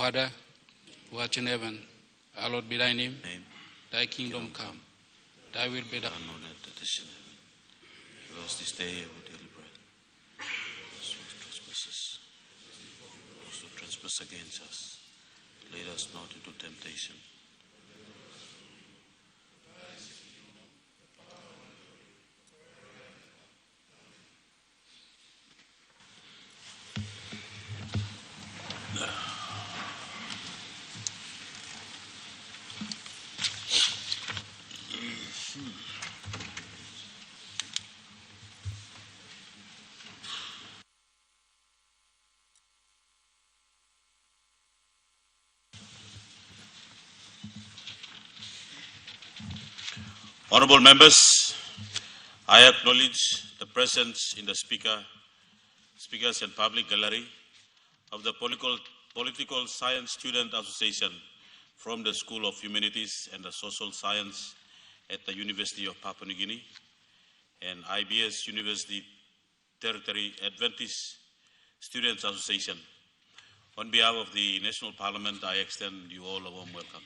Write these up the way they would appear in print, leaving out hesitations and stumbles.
Father, who art in heaven, hallowed be thy name. Thy kingdom come, thy will be done. On earth as it is in heaven. Give us this day our daily bread. Forgive us our trespasses, those who trespass against us. Lead us not into temptation. Honorable members, I acknowledge the presence in the speakers and public gallery of the Political Science Student Association from the School of Humanities and the Social Science at the University of Papua New Guinea and IBS University Territory Adventist Students Association. On behalf of the National Parliament, I extend you all a warm welcome.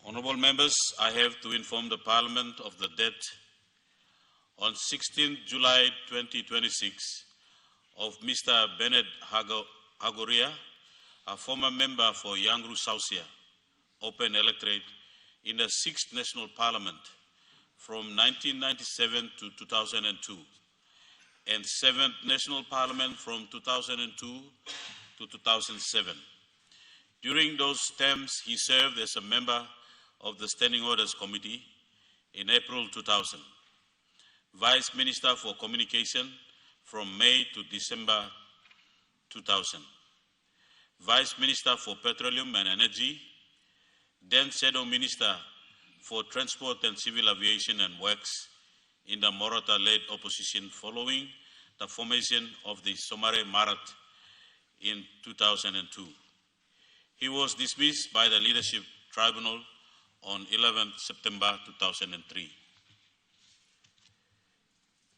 Honourable members, I have to inform the Parliament of the death on 16 July 2026 of Mr. Bennett Hagoria, a former member for Yangru Sausia, Open Electorate in the 6th National Parliament from 1997 to 2002 and 7th National Parliament from 2002 to 2007. During those terms, he served as a member of the Standing Orders Committee in April 2000, Vice Minister for Communication from May to December 2000, Vice Minister for Petroleum and Energy, then Shadow Minister for Transport and Civil Aviation and Works in the Morata-led opposition following the formation of the Somare Marat in 2002. He was dismissed by the Leadership Tribunal on 11 September 2003.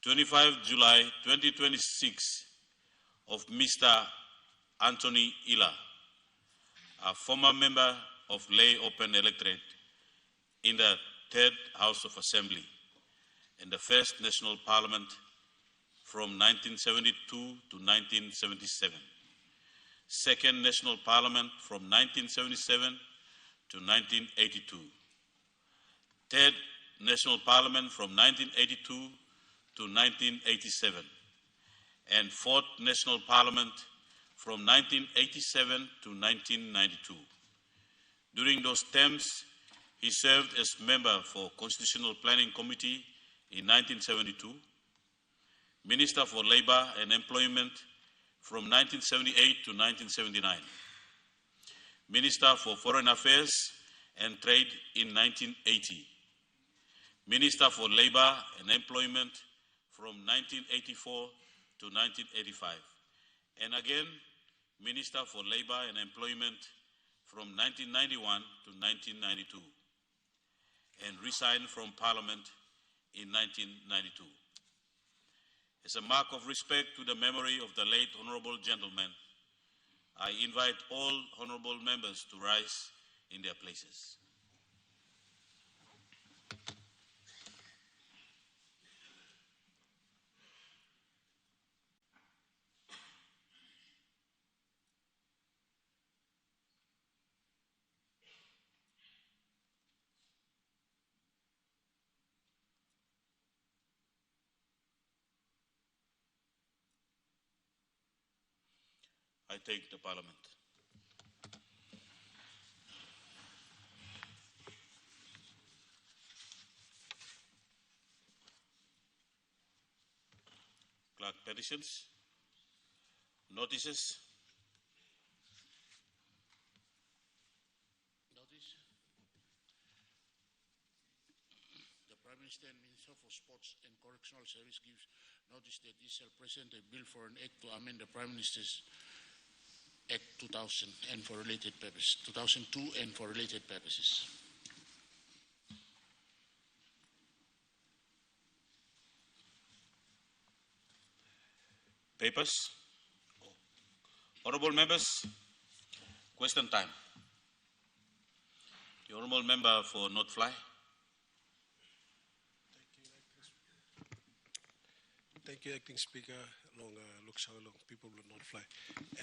25 July 2026 of Mr. Anthony Ila, a former member of Lay Open Electorate in the 3rd House of Assembly in the 1st National Parliament from 1972 to 1977, 2nd National Parliament from 1977 to 1982, 3rd National Parliament from 1982 to 1987, and 4th National Parliament from 1987 to 1992. During those terms, he served as member for Constitutional Planning Committee in 1972, Minister for Labour and Employment from 1978 to 1979, Minister for Foreign Affairs and Trade in 1980, Minister for Labour and Employment from 1984 to 1985, and again, Minister for Labour and Employment from 1991 to 1992, and resigned from Parliament in 1992. As a mark of respect to the memory of the late Honourable Gentleman, I invite all honourable members to rise in their places. I take the Parliament. Clerk, petitions, notices. Notice. The Prime Minister and Minister for Sports and Correctional Service gives notice that he shall present a bill for an act to amend the Prime Minister's Act 2000 and for related purposes, 2002 and for related purposes. papers. Honorable members, question time. The Honorable Member for North Fly. Thank you, Acting Speaker. Long Luxalong, people will not fly.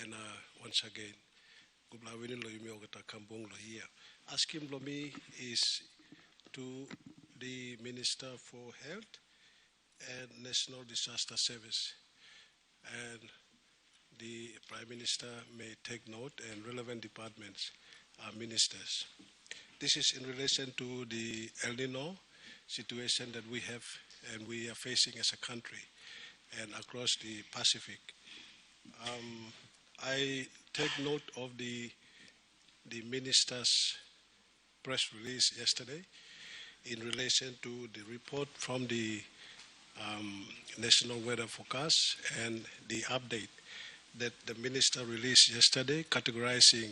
And once again, Gublawini lo yumi ogata kambong lo here. Asking Lomi is to the Minister for Health and National Disaster Service. And the Prime Minister may take note and relevant departments are ministers. This is in relation to the El Nino situation that we have and we are facing as a country and across the Pacific. I take note of the minister's press release yesterday in relation to the report from the National Weather Forecast and the update that the minister released yesterday categorizing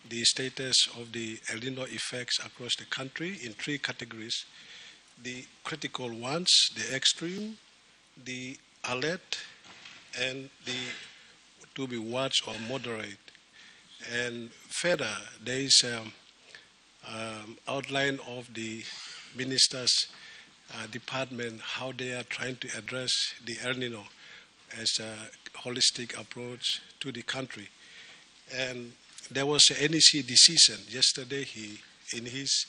the status of the El Nino effects across the country in 3 categories: the critical ones, the extreme, the alert, and the to be watched or moderate. And further, there is outline of the minister's department, how they are trying to address the El Nino as a holistic approach to the country. And there was an NEC decision yesterday, in his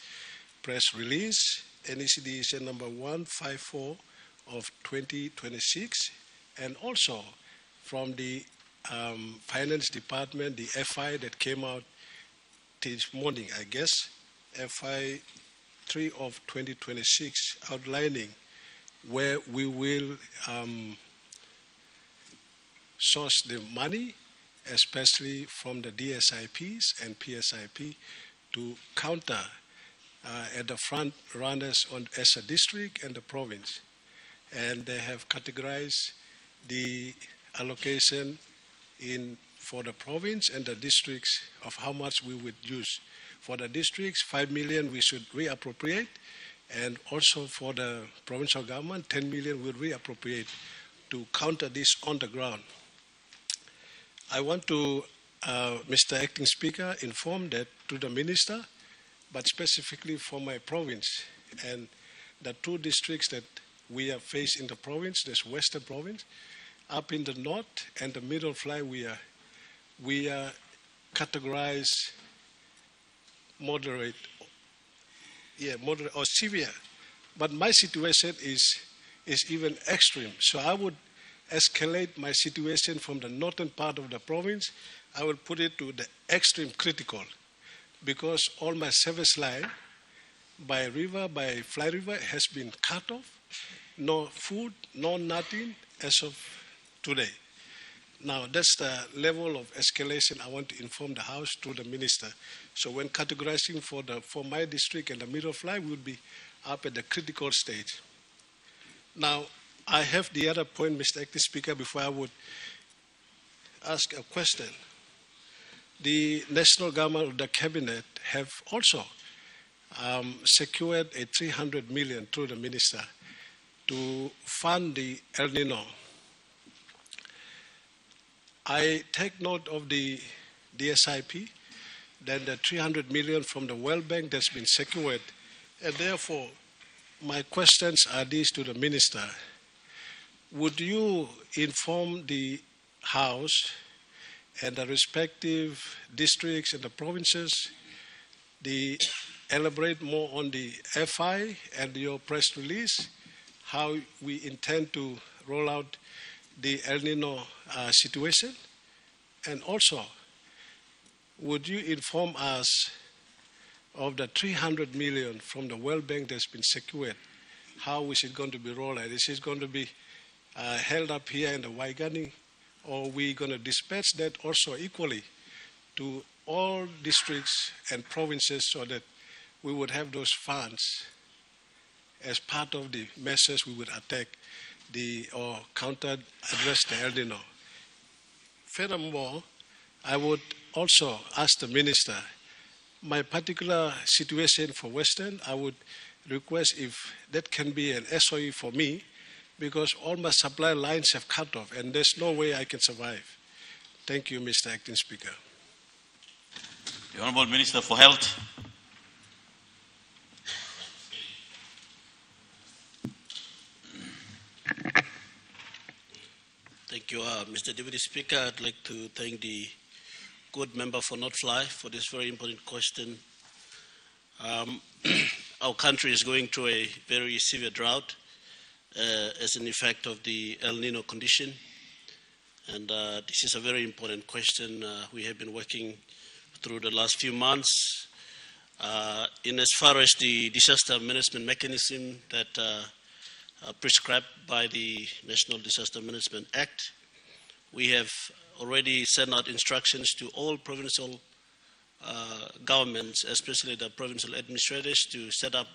press release, NEC decision number 154 of 2026, and also from the Finance Department, the FI that came out this morning, I guess, FI 3 of 2026, outlining where we will source the money, especially from the DSIPs and PSIP, to counter at the front runners as a district and the province. And they have categorized the allocation for the province and the districts of how much we would use. For the districts, 5 million we should reappropriate, and also for the provincial government, 10 million will reappropriate to counter this on the ground. I want to, Mr. Acting Speaker, inform that to the Minister, but specifically for my province and the 2 districts that we are faced in the province, this Western Province, up in the north and the Middle Fly, we are categorized moderate or severe. But my situation is even extreme. So I would escalate my situation from the northern part of the province. I will put it to the extreme critical, because all my service line by river, by Fly River, has been cut off. No food, no nothing as of today. Now, that's the level of escalation I want to inform the House to the Minister. So when categorizing for my district and the Middle Fly, we will be up at the critical stage. Now, I have the other point, Mr. Acting Speaker, before I would ask a question. The national government of the cabinet have also secured a 300 million through the minister to fund the El Nino. I take note of the DSIP, then the 300 million from the World Bank that's been secured, and therefore my questions are these to the minister. Would you inform the House and the respective districts and the provinces, elaborate more on the FI and your press release, how we intend to roll out the El Nino situation? And also, would you inform us of the 300 million from the World Bank that's been secured? How is it going to be rolled out? Is it going to be held up here in the Waigani, or are we going to dispatch that also equally to all districts and provinces so that we would have those funds as part of the measures we would attack or address the El Nino? Furthermore, I would also ask the minister, my particular situation for Western, I would request if that can be an SOE for me, because all my supply lines have cut off, and there's no way I can survive. Thank you, Mr. Acting Speaker. The Honourable Minister for Health. Thank you, Mr. Deputy Speaker. I'd like to thank the good member for Not Fly for this very important question. Our country is going through a very severe drought as an effect of the El Nino condition. And this is a very important question we have been working through the last few months. In as far as the disaster management mechanism that prescribed by the National Disaster Management Act, we have already sent out instructions to all provincial governments, especially the provincial administrators, to set up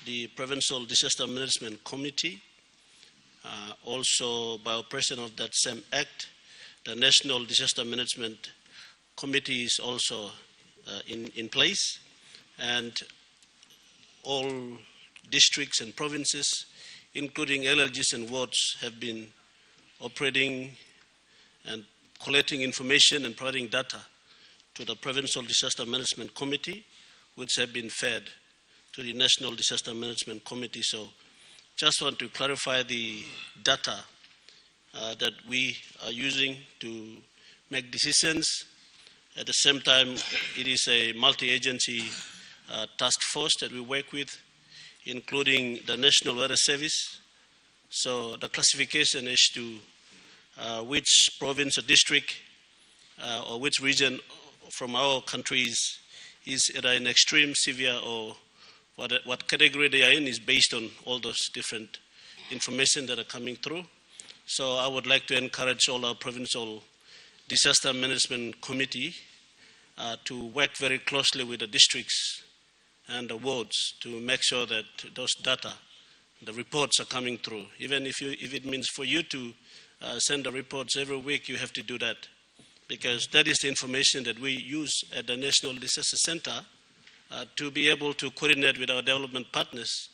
the Provincial Disaster Management Committee. Also, by operation of that same act, the National Disaster Management Committee is also in place, and all districts and provinces, including LLGs and wards, have been operating and collecting information and providing data to the Provincial Disaster Management Committee, which have been fed to the National Disaster Management Committee. So just want to clarify the data that we are using to make decisions. At the same time, it is a multi-agency task force that we work with, including the National Weather Service. So the classification as to which province or district or which region from our countries is either in extreme, severe, or what category they are in is based on all those different information that are coming through. So I would like to encourage all our provincial disaster management committee to work very closely with the districts and the wards to make sure that those data, the reports are coming through. Even if it means for you to send the reports every week, you have to do that, because that is the information that we use at the National Disaster Center to be able to coordinate with our development partners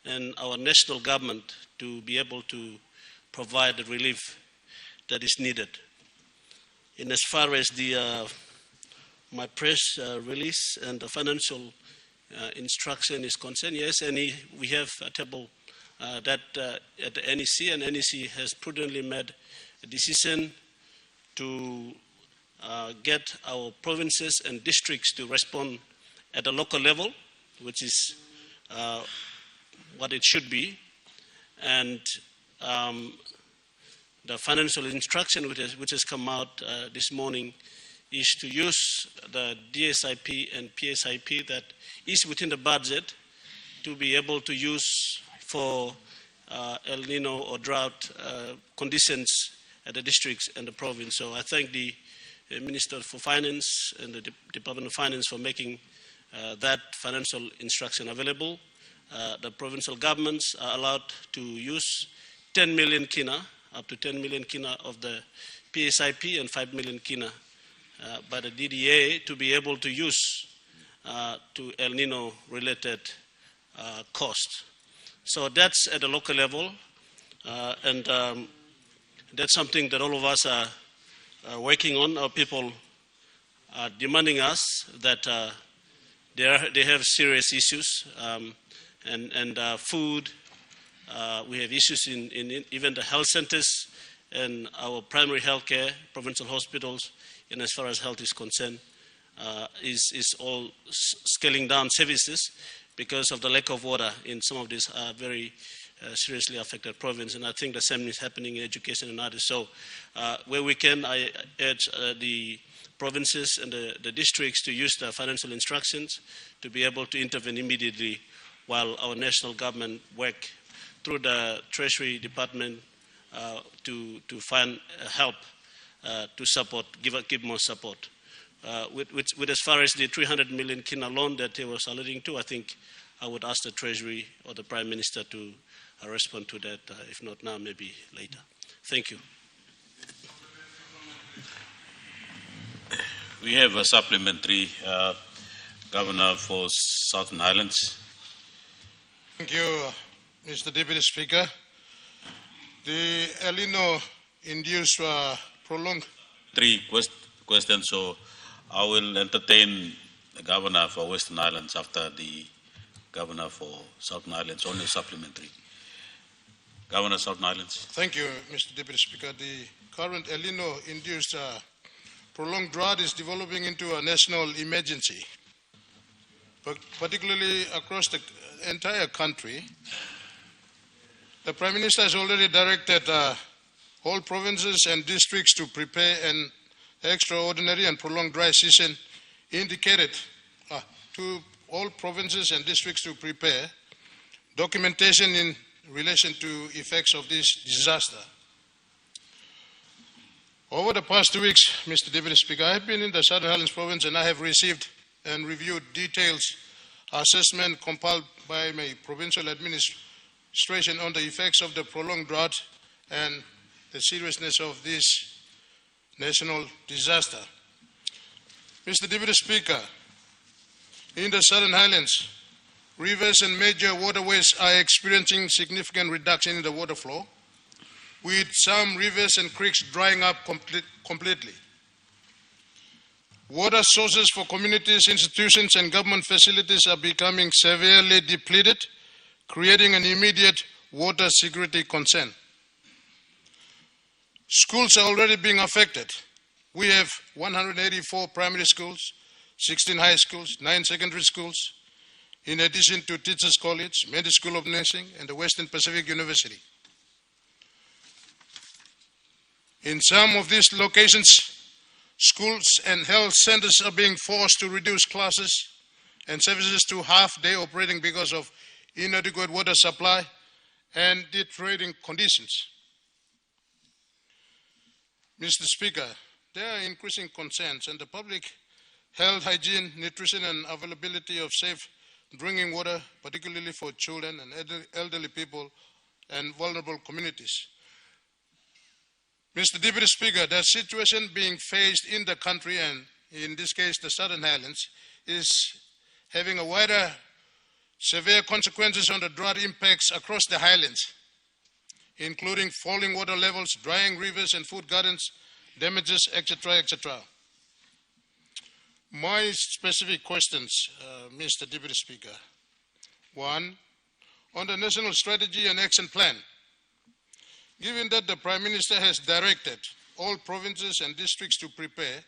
and our national government to be able to provide the relief that is needed. In as far as my press release and the financial instruction is concerned, yes, we have a table that at the NEC, and NEC has prudently made a decision to get our provinces and districts to respond at the local level, which is what it should be. And the financial instruction which has come out this morning is to use the DSIP and PSIP that is within the budget to be able to use for El Nino or drought conditions at the districts and the province. So I thank the Minister for Finance and the Department of Finance for making that financial instruction available. The provincial governments are allowed to use 10 million kina, up to 10 million kina of the PSIP and 5 million kina by the DDA to be able to use to El Nino related costs. So that's at the local level, and that's something that all of us are working on. Our people are demanding us that they have serious issues, and food. We have issues in even the health centers and our primary health care, provincial hospitals, and as far as health is concerned, is all scaling down services because of the lack of water in some of these very seriously affected provinces. And I think the same is happening in education and others. So where we can, I urge the provinces and the districts to use the financial instructions to be able to intervene immediately while our national government work through the Treasury Department to find help to support, give more support. With as far as the 300 million kina loan that he was alluding to, I think I would ask the Treasury or the Prime Minister to respond to that, if not now, maybe later. Thank you. We have a supplementary, Governor for Southern Highlands. Thank you, Mr. Deputy Speaker. The El Nino-induced prolonged. Three questions, so I will entertain the Governor for Western Islands after the Governor for Southern Islands, only supplementary. Governor, Southern Islands. Thank you, Mr. Deputy Speaker. The current El Nino-induced prolonged drought is developing into a national emergency, particularly across the entire country. The Prime Minister has already directed all provinces and districts to prepare an extraordinary and prolonged dry season, indicated to all provinces and districts to prepare documentation in relation to effects of this disaster. Over the past 2 weeks, Mr. Deputy Speaker, I have been in the Southern Highlands Province and I have received and reviewed detailed assessment compiled by my provincial administration on the effects of the prolonged drought and the seriousness of this national disaster. Mr. Deputy Speaker, in the Southern Highlands, rivers and major waterways are experiencing significant reduction in the water flow, with some rivers and creeks drying up completely. Water sources for communities, institutions, and government facilities are becoming severely depleted, creating an immediate water security concern. Schools are already being affected. We have 184 primary schools, 16 high schools, 9 secondary schools, in addition to Teachers College, Medical School of Nursing, and the Western Pacific University. In some of these locations, schools and health centers are being forced to reduce classes and services to half-day operating because of inadequate water supply and deteriorating conditions. Mr. Speaker, there are increasing concerns and the public health, hygiene, nutrition, and availability of safe drinking water, particularly for children and elderly people and vulnerable communities. Mr. Deputy Speaker, the situation being faced in the country, and in this case the Southern Highlands, is having a wider severe consequences on the drought impacts across the highlands, including falling water levels, drying rivers and food gardens, damages, etc., etc. My specific questions, Mr. Deputy Speaker. One, on the National Strategy and Action Plan. Given that the Prime Minister has directed all provinces and districts to prepare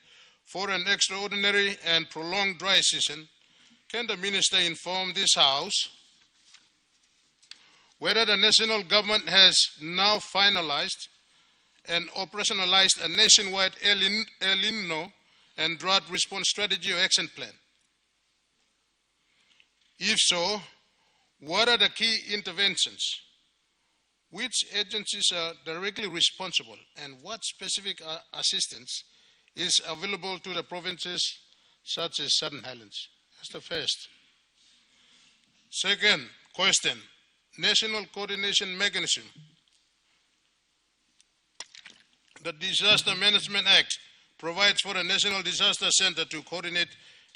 for an extraordinary and prolonged dry season, can the Minister inform this House whether the national government has now finalized and operationalized a nationwide El Nino and drought response strategy or action plan? If so, what are the key interventions? Which agencies are directly responsible, and what specific assistance is available to the provinces such as Southern Highlands? That's the first. Second question, National Coordination Mechanism. The Disaster Management Act provides for a National Disaster Center to coordinate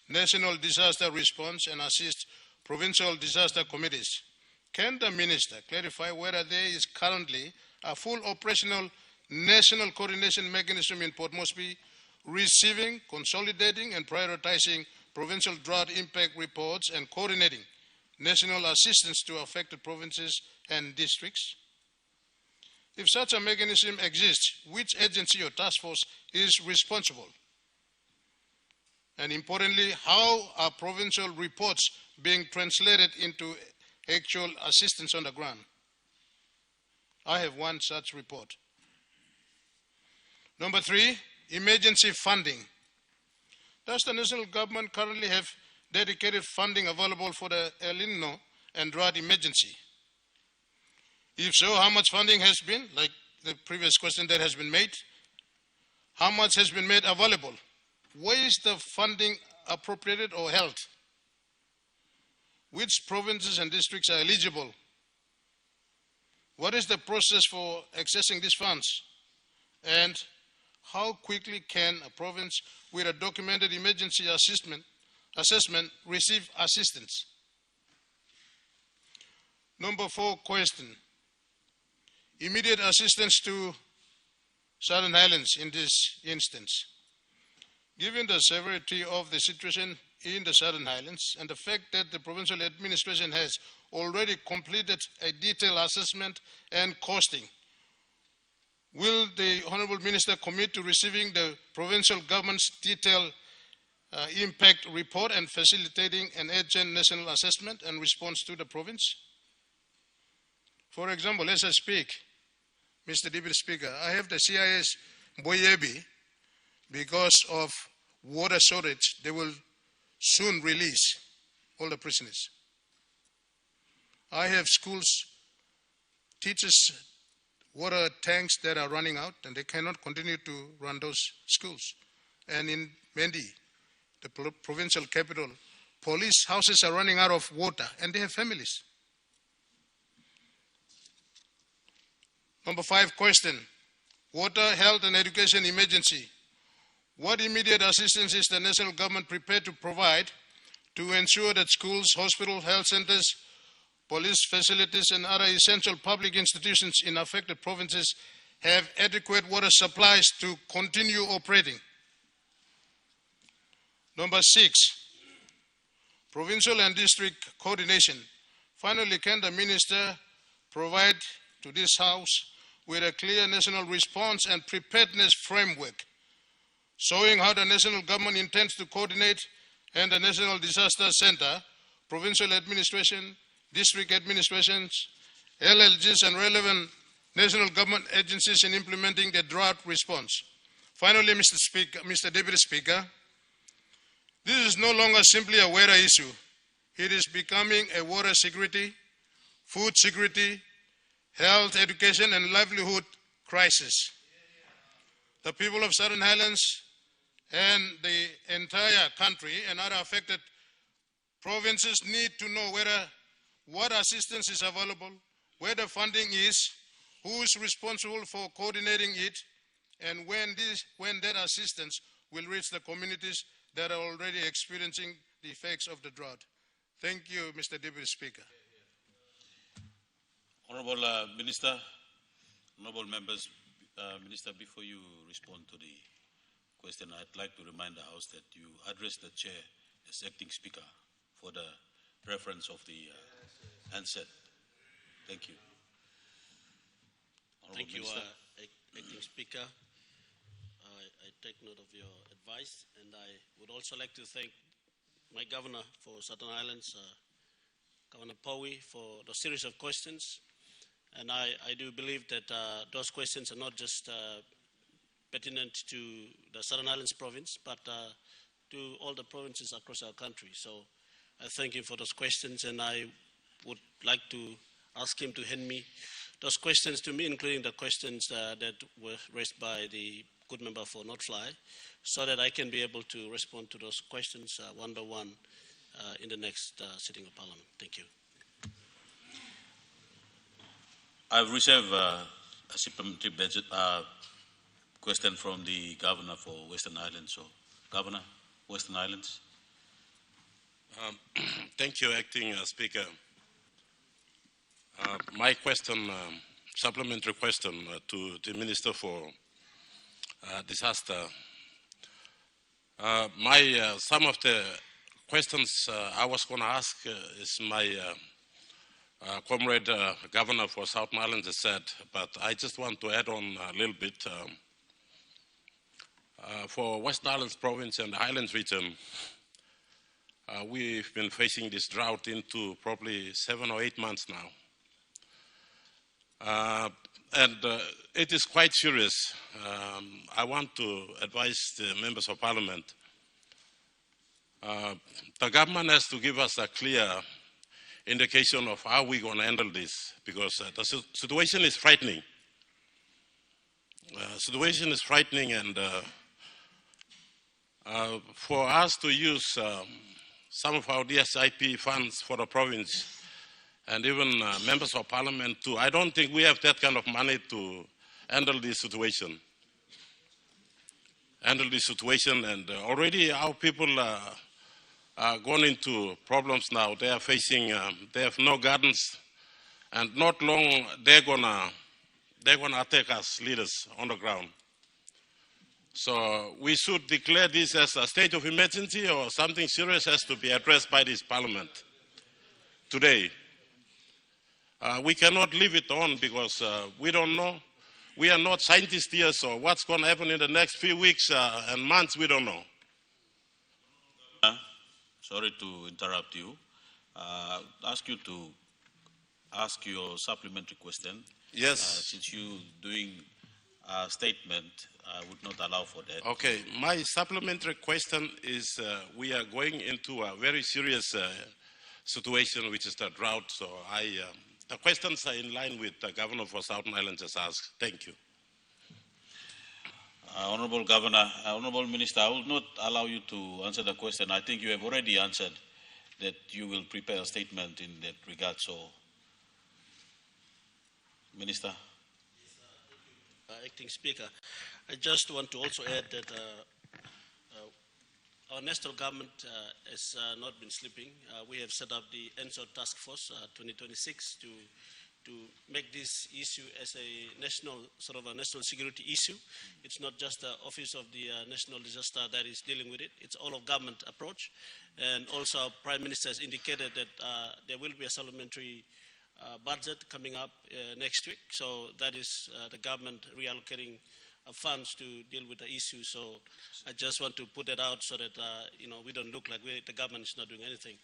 national disaster response and assist provincial disaster committees. Can the Minister clarify whether there is currently a full operational national coordination mechanism in Port Moresby, receiving, consolidating, and prioritizing provincial drought impact reports and coordinating national assistance to affected provinces and districts? If such a mechanism exists, which agency or task force is responsible? And importantly, how are provincial reports being translated into actual assistance on the ground? I have one such report. Number three, emergency funding. Does the national government currently have dedicated funding available for the El Nino and drought emergency? If so, how much funding has been, like the previous question that has been made, how much has been made available? Where is the funding appropriated or held? Which provinces and districts are eligible? What is the process for accessing these funds? And how quickly can a province with a documented emergency assessment receive assistance? Number four question, immediate assistance to Southern Highlands in this instance. Given the severity of the situation in the Southern Highlands and the fact that the provincial administration has already completed a detailed assessment and costing, will the Honourable Minister commit to receiving the provincial government's detailed impact report and facilitating an urgent national assessment and response to the province? For example, as I speak, Mr. Deputy Speaker, I have the CIS Boyebi. Because of water shortage, they will soon release all the prisoners. I have schools, teachers, water tanks that are running out, and they cannot continue to run those schools. And in Mendi, the provincial capital, police houses are running out of water, and they have families. Number 5 question, water, health and education emergency. What immediate assistance is the national government prepared to provide to ensure that schools, hospitals, health centers, police facilities and other essential public institutions in affected provinces have adequate water supplies to continue operating? Number 6, provincial and district coordination. Finally, can the minister provide to this House with a clear national response and preparedness framework showing how the national government intends to coordinate and the National Disaster Center, provincial administration, district administrations, LLGs and relevant national government agencies in implementing the drought response? Finally, Mr. Deputy Speaker, this is no longer simply a water issue. It is becoming a water security, food security, health, education and livelihood crisis. The people of Southern Highlands and the entire country and other affected provinces need to know what assistance is available, where the funding is, who is responsible for coordinating it, and when that assistance will reach the communities that are already experiencing the effects of the drought. Thank you, Mr. Deputy Speaker. Honourable Minister, honourable members, Minister, before you respond to the question, I'd like to remind the House that you addressed the Chair as Acting Speaker for the reference of the handset. Thank you. Thank you, Acting Speaker. I take note of your advice, and I would also like to thank my Governor for Southern Highlands, Governor Powie, for the series of questions. And I do believe that those questions are not just pertinent to the Southern Highlands province, but to all the provinces across our country. So I thank him for those questions, and I would like to ask him to hand me those questions to me, including the questions that were raised by the good member for Northfly, so that I can be able to respond to those questions one by one in the next sitting of Parliament. Thank you. I've received a supplementary question from the Governor for Western Islands. So, Governor, Western Islands. Thank you, Acting Speaker. My question, supplementary question to the Minister for Disaster. Some of the questions I was going to ask is my comrade Governor for Southern Islands has said, but I just want to add on a little bit. For Western Islands Province and the Highlands region, we've been facing this drought into probably 7 or 8 months now. And it is quite serious. I want to advise the members of Parliament. The government has to give us a clear indication of how we're going to handle this, because the situation is frightening. Situation is frightening, and for us to use some of our DSIP funds for the province, and even members of Parliament too, I don't think we have that kind of money to handle this situation. And already our people are going into problems now. They are facing, they have no gardens, and not long they're gonna they're going to attack us leaders on the ground. So we should declare this as a state of emergency, or something serious has to be addressed by this parliament today. We cannot leave it on because we don't know. We are not scientists here, so what's going to happen in the next few weeks and months, we don't know. Sorry to interrupt you. Ask you to ask your supplementary question. Yes. Since you doing a statement, I would not allow for that. Okay, my supplementary question is we are going into a very serious situation, which is the drought. So the questions are in line with the Governor for Southern Island just asked. Thank you. Honorable Governor, Honorable Minister, I will not allow you to answer the question. I think you have already answered that you will prepare a statement in that regard. So, Minister. Acting Speaker, I just want to also add that our national government has not been sleeping. We have set up the ENSO Task Force 2026 to make this issue as a national, sort of a national security issue. It's not just the Office of the National Disaster that is dealing with it. It's all of government approach. And also our Prime Minister has indicated that there will be a supplementary budget coming up next week. So that is the government reallocating funds to deal with the issue. So I just want to put that out so that we don't look like the government is not doing anything.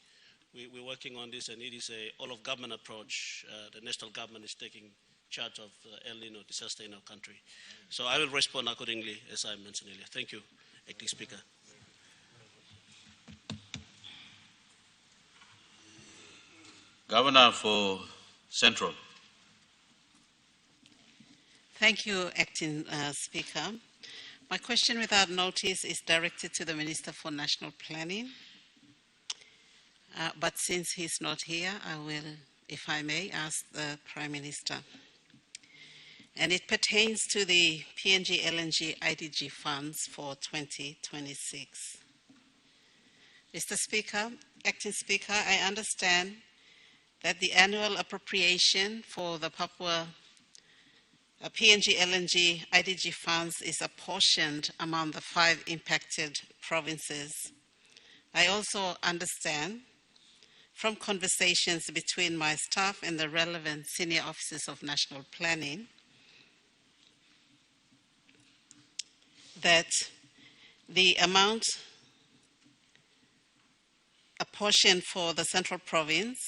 We're working on this, and it is a all-of-government approach. The national government is taking charge of El Nino disaster in our country. So I will respond accordingly, as I mentioned earlier. Thank you, Acting Speaker. Governor for Central. Thank you, Acting Speaker. My question without notice is directed to the Minister for National Planning. But since he's not here, I will, if I may, ask the Prime Minister. And it pertains to the PNG LNG IDG funds for 2026. Mr. Speaker, Acting Speaker, I understand that the annual appropriation for the Papua PNG LNG IDG funds is apportioned among the 5 impacted provinces. I also understand from conversations between my staff and the relevant senior officers of national planning that the amount apportioned for the central province,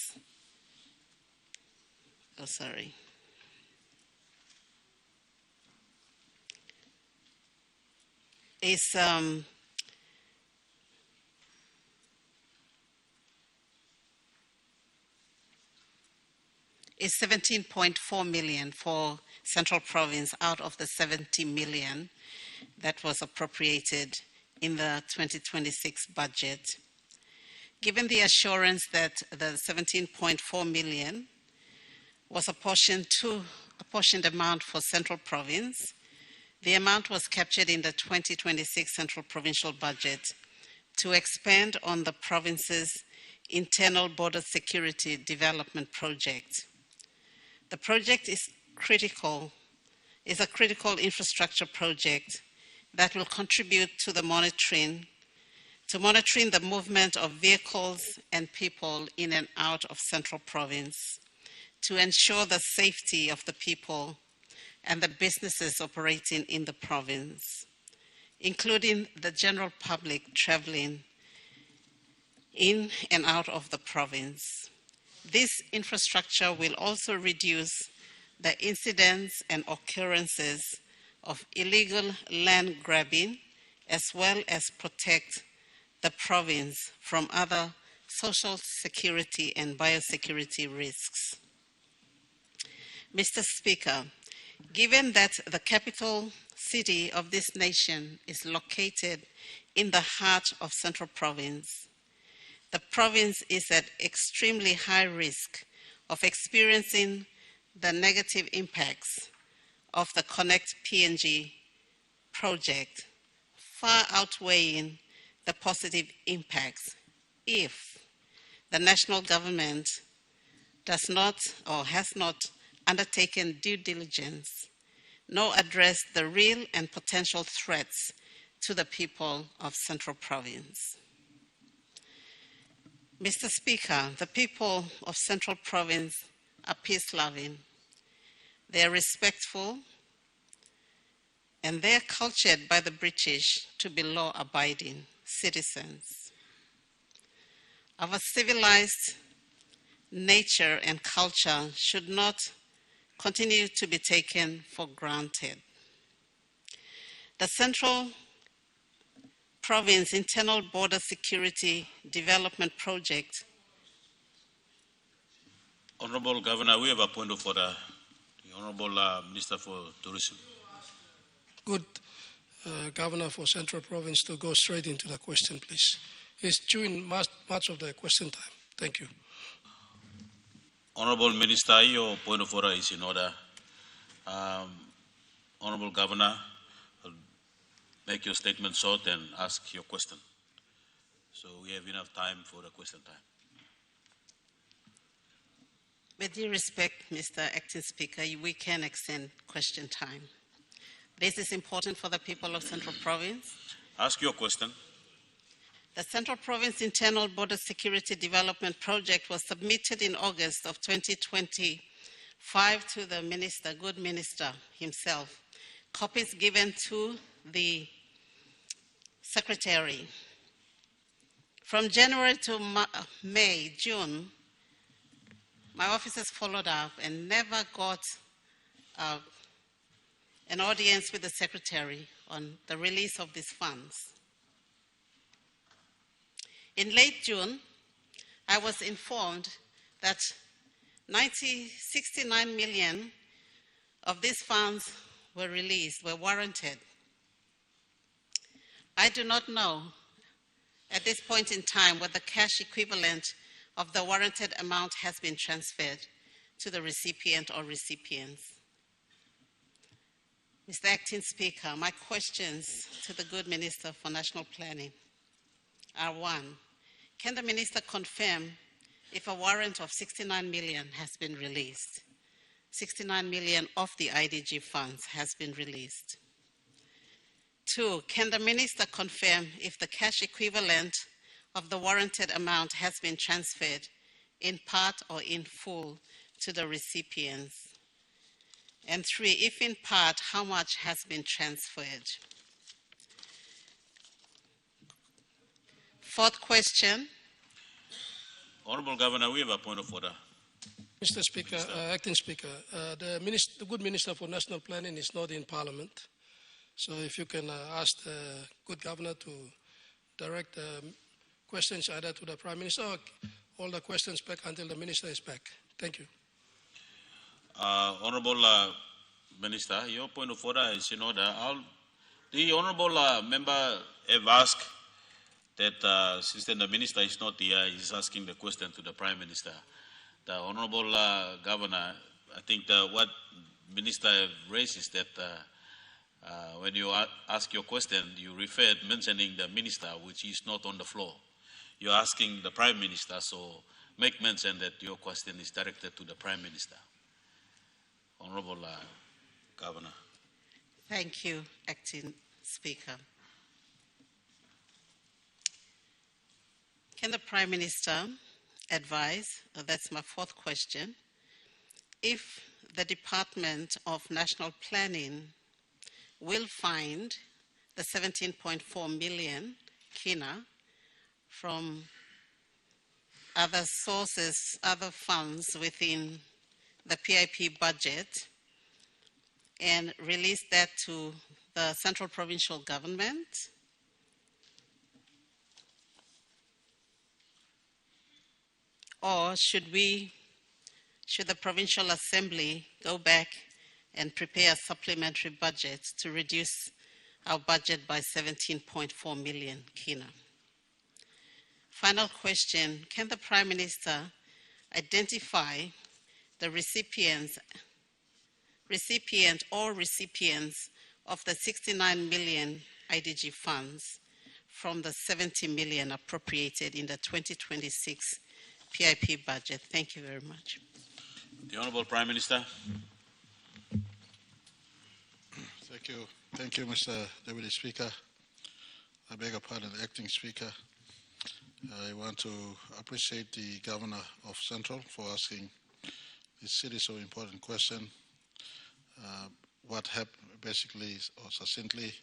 is 17.4 million for Central Province out of the 70 million that was appropriated in the 2026 budget. Given the assurance that the 17.4 million was apportioned amount for Central Province, the amount was captured in the 2026 Central Provincial Budget to expand on the province's internal border security development project. The project is a critical infrastructure project that will contribute to monitoring the movement of vehicles and people in and out of Central Province, to ensure the safety of the people and the businesses operating in the province, including the general public traveling in and out of the province. This infrastructure will also reduce the incidents and occurrences of illegal land grabbing, as well as protect the province from other social security and biosecurity risks. Mr. Speaker, given that the capital city of this nation is located in the heart of Central Province, the province is at extremely high risk of experiencing the negative impacts of the Connect PNG project, far outweighing the positive impacts if the national government does not or has not undertaken due diligence nor address the real and potential threats to the people of Central Province. Mr. Speaker, the people of Central Province are peace-loving, they are respectful, and they are cultured by the British to be law-abiding citizens. Our civilized nature and culture should not continue to be taken for granted. The Central Province Internal Border Security Development Project. Honorable Governor, we have a point of order. The Honorable Minister for Tourism. Good, Governor for Central Province, to go straight into the question, please. It's during much of the question time. Thank you. Honorable Minister, your point of order is in order. Honorable Governor, make your statement short and ask your question. So we have enough time for the question time. With due respect, Mr. Acting Speaker, we can extend question time. This is important for the people of Central Province. Ask your question. The Central Province Internal Border Security Development Project was submitted in August of 2025 to the Minister, Good Minister himself. Copies given to the Secretary. From January to May, June, my officers followed up and never got an audience with the Secretary on the release of these funds. In late June, I was informed that 69 million of these funds were released, were warranted. I do not know at this point in time what the cash equivalent of the warranted amount has been transferred to the recipient or recipients. Mr. Acting Speaker, my questions to the Good Minister for National Planning are: one, can the Minister confirm if a warrant of 69 million has been released? 69 million of the IDG funds has been released. Two, can the Minister confirm if the cash equivalent of the warranted amount has been transferred in part or in full to the recipients? And three, if in part, how much has been transferred? Fourth question. Honorable Governor, we have a point of order. Mr. Speaker, Acting Speaker, the Good Minister for National Planning is not in Parliament. So if you can ask the Good Governor to direct questions either to the Prime Minister or all the questions back until the Minister is back. Thank you. Honorable Minister, your point of order is in order. The Honorable Member have asked that since the Minister is not here, he's asking the question to the Prime Minister. The Honorable Governor, I think what Minister have raised is that when you ask your question, you referred mentioning the Minister, which is not on the floor. You're asking the Prime Minister, so make mention that your question is directed to the Prime Minister. Honorable Governor. Thank you, Acting Speaker. Can the Prime Minister advise, that's my fourth question, if the Department of National Planning will find the 17.4 million kina from other sources, other funds within the PIP budget and release that to the Central Provincial Government? Or should the Provincial Assembly go back and prepare a supplementary budget to reduce our budget by 17.4 million kina? Final question, can the Prime Minister identify the recipient or recipients of the 69 million IDG funds from the 70 million appropriated in the 2026 PIP budget? Thank you very much. The Honorable Prime Minister. Thank you, Mr. Deputy Speaker. I beg your pardon, Acting Speaker. I want to appreciate the Governor of Central for asking this seriously important question. What happened, basically, or succinctly,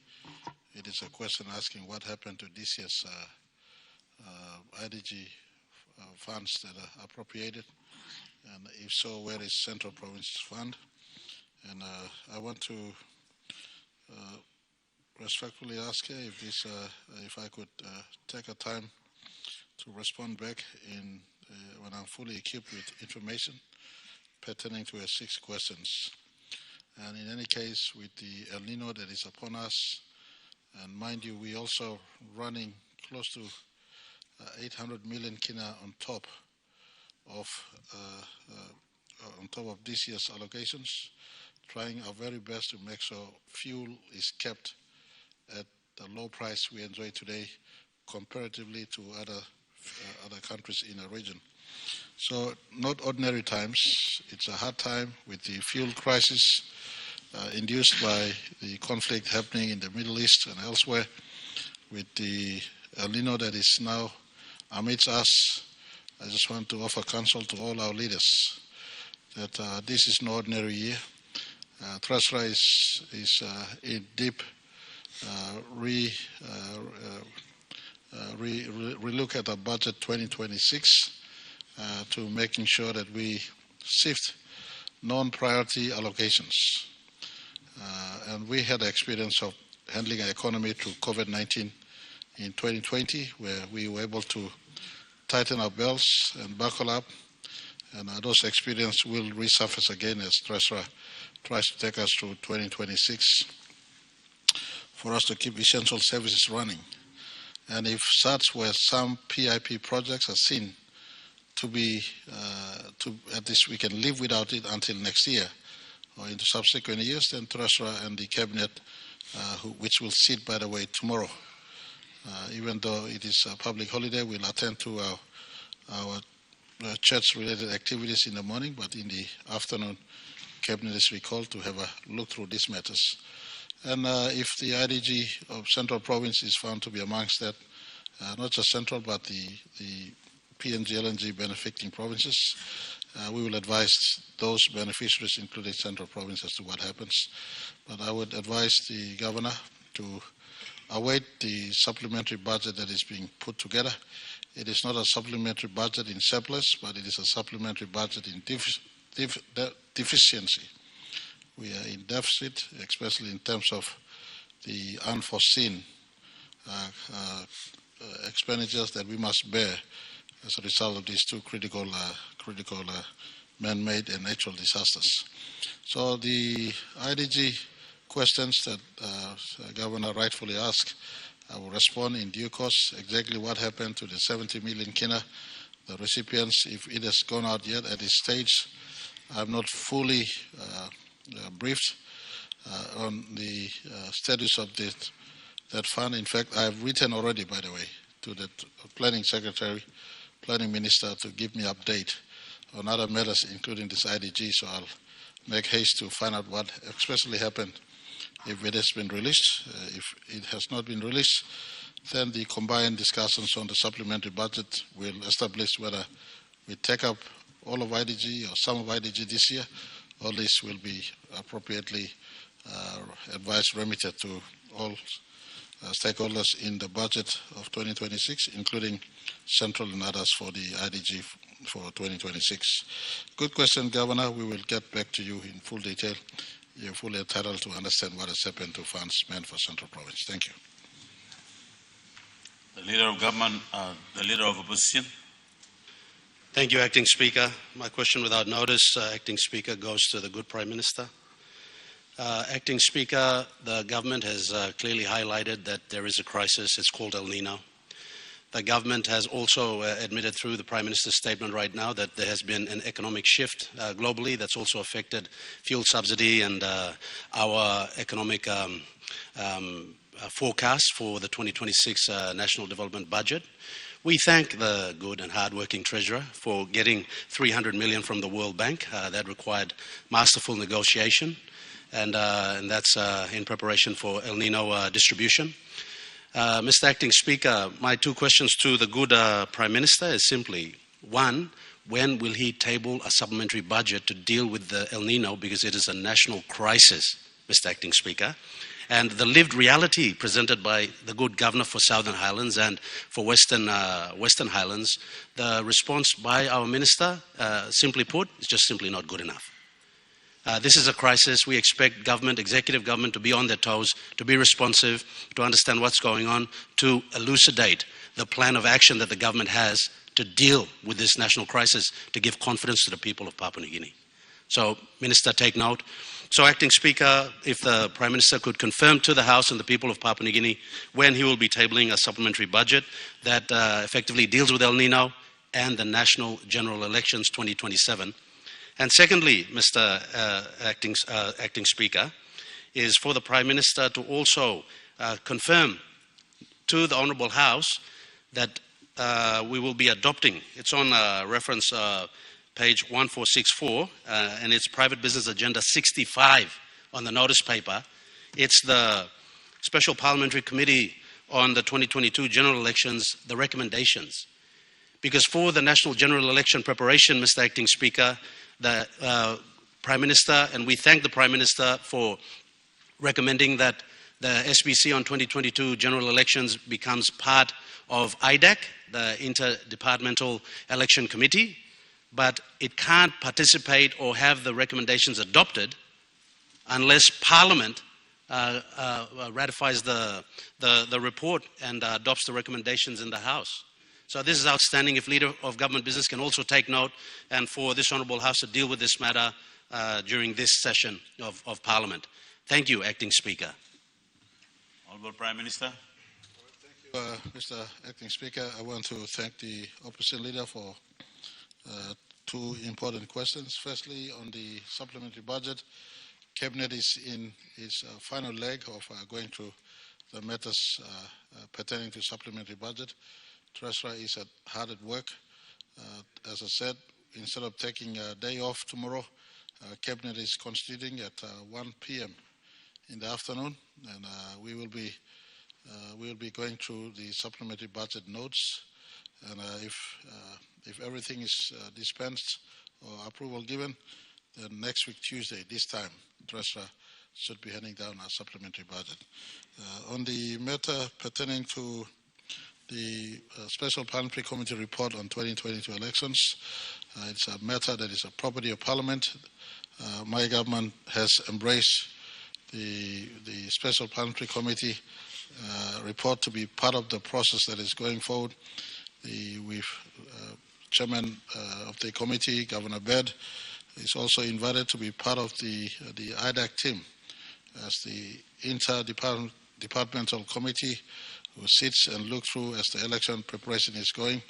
it is a question asking what happened to this year's IDG funds that are appropriated, and if so, where is Central Province Fund? And I want to respectfully ask her if I could take a time to respond back when I'm fully equipped with information pertaining to her 6 questions. And in any case, with the El Nino that is upon us, and mind you, we also running close to 800 million kina on top of this year's allocations, trying our very best to make sure fuel is kept at the low price we enjoy today comparatively to other countries in the region. So not ordinary times. It's a hard time with the fuel crisis induced by the conflict happening in the Middle East and elsewhere, with the El Nino that is now amidst us. I just want to offer counsel to all our leaders that this is no ordinary year. Treasurer is in deep relook at our budget 2026 to making sure that we shift non-priority allocations. And we had the experience of handling our economy through COVID-19 in 2020, where we were able to tighten our belts and buckle up. And those experiences will resurface again as Treasurer tries to take us through 2026 for us to keep essential services running. And if such where some PIP projects are seen to be, at least we can live without it until next year or into subsequent years, then Treasurer and the Cabinet, which will sit, by the way, tomorrow, even though it is a public holiday, we'll attend to our church-related activities in the morning, but in the afternoon, Cabinet is recalled to have a look through these matters. And if the IDG of Central Province is found to be amongst that, not just Central, but the PNG, LNG benefiting provinces, we will advise those beneficiaries, including Central Province, as to what happens. But I would advise the Governor to await the supplementary budget that is being put together. It is not a supplementary budget in surplus, but it is a supplementary budget in deficiency. We are in deficit, especially in terms of the unforeseen expenditures that we must bear as a result of these two critical man-made and natural disasters. So the IDG questions that Governor rightfully asked, I will respond in due course exactly what happened to the 70 million kina, the recipients, if it has gone out yet at this stage. I'm not fully briefed on the status of that fund. In fact, I have written already, by the way, to the Planning Secretary, Planning Minister, to give me update on other matters, including this IDG, so I'll make haste to find out what especially happened if it has been released. If it has not been released, then the combined discussions on the supplementary budget will establish whether we take up all of IDG or some of IDG this year. All this will be appropriately advised, remitted to all stakeholders in the budget of 2026, including Central and others for the IDG for 2026. Good question, Governor. We will get back to you in full detail. You're fully entitled to understand what has happened to funds meant for Central Province. Thank you. The Leader of Government, the Leader of Opposition. Thank you, Acting Speaker. My question without notice, Acting Speaker, goes to the good Prime Minister. Acting Speaker, the government has clearly highlighted that there is a crisis. It's called El Nino. The government has also admitted through the Prime Minister's statement right now that there has been an economic shift globally that's also affected fuel subsidy and our economic forecast for the 2026 National Development Budget. We thank the good and hard-working Treasurer for getting $300 million from the World Bank. That required masterful negotiation. and that's in preparation for El Nino distribution. Mr. Acting Speaker, my two questions to the good Prime Minister is simply, one, when will he table a supplementary budget to deal with the El Nino, because it is a national crisis, Mr. Acting Speaker? And the lived reality presented by the good Governor for Southern Highlands and for Western Highlands, the response by our Minister, simply put, is just simply not good enough. This is a crisis. We expect government, executive government, to be on their toes, to be responsive, to understand what's going on, to elucidate the plan of action that the government has to deal with this national crisis, to give confidence to the people of Papua New Guinea. So, Minister, take note. So, Acting Speaker, if the Prime Minister could confirm to the House and the people of Papua New Guinea when he will be tabling a supplementary budget that effectively deals with El Nino and the national general elections 2027. And secondly, Mr. Acting Speaker, is for the Prime Minister to also confirm to the Honourable House that we will be adopting, it's on reference page 1464, and it's Private Business Agenda 65 on the notice paper. It's the Special Parliamentary Committee on the 2022 general elections, the recommendations. Because for the national general election preparation, Mr. Acting Speaker, the Prime Minister, and we thank the Prime Minister for recommending that the SBC on 2022 general elections becomes part of IDAC, the Interdepartmental Election Committee, but it can't participate or have the recommendations adopted unless Parliament ratifies the report and adopts the recommendations in the House. So this is outstanding. If Leader of Government Business can also take note, and for this Honourable House to deal with this matter during this session of Parliament. Thank you, Acting Speaker. Honourable Prime Minister. Thank you, Mr. Acting Speaker. I want to thank the Opposition Leader for two important questions. Firstly, on the supplementary budget, Cabinet is in its final leg of going through the matters pertaining to supplementary budget. Treasurer is hard at work. As I said, instead of taking a day off tomorrow, Cabinet is constituting at 1 p.m. in the afternoon, and we will be going through the supplementary budget notes, and if everything is dispensed or approval given, then next week Tuesday, this time, Treasurer should be handing down our supplementary budget. On the matter pertaining to the Special Parliamentary Committee report on 2022 elections, it's a matter that is a property of Parliament. My government has embraced the Special Parliamentary Committee report to be part of the process that is going forward. Chairman of the committee, Governor Baird, is also invited to be part of the IDAC team as the interdepartmental committee who sits and looks through as the election preparation is going.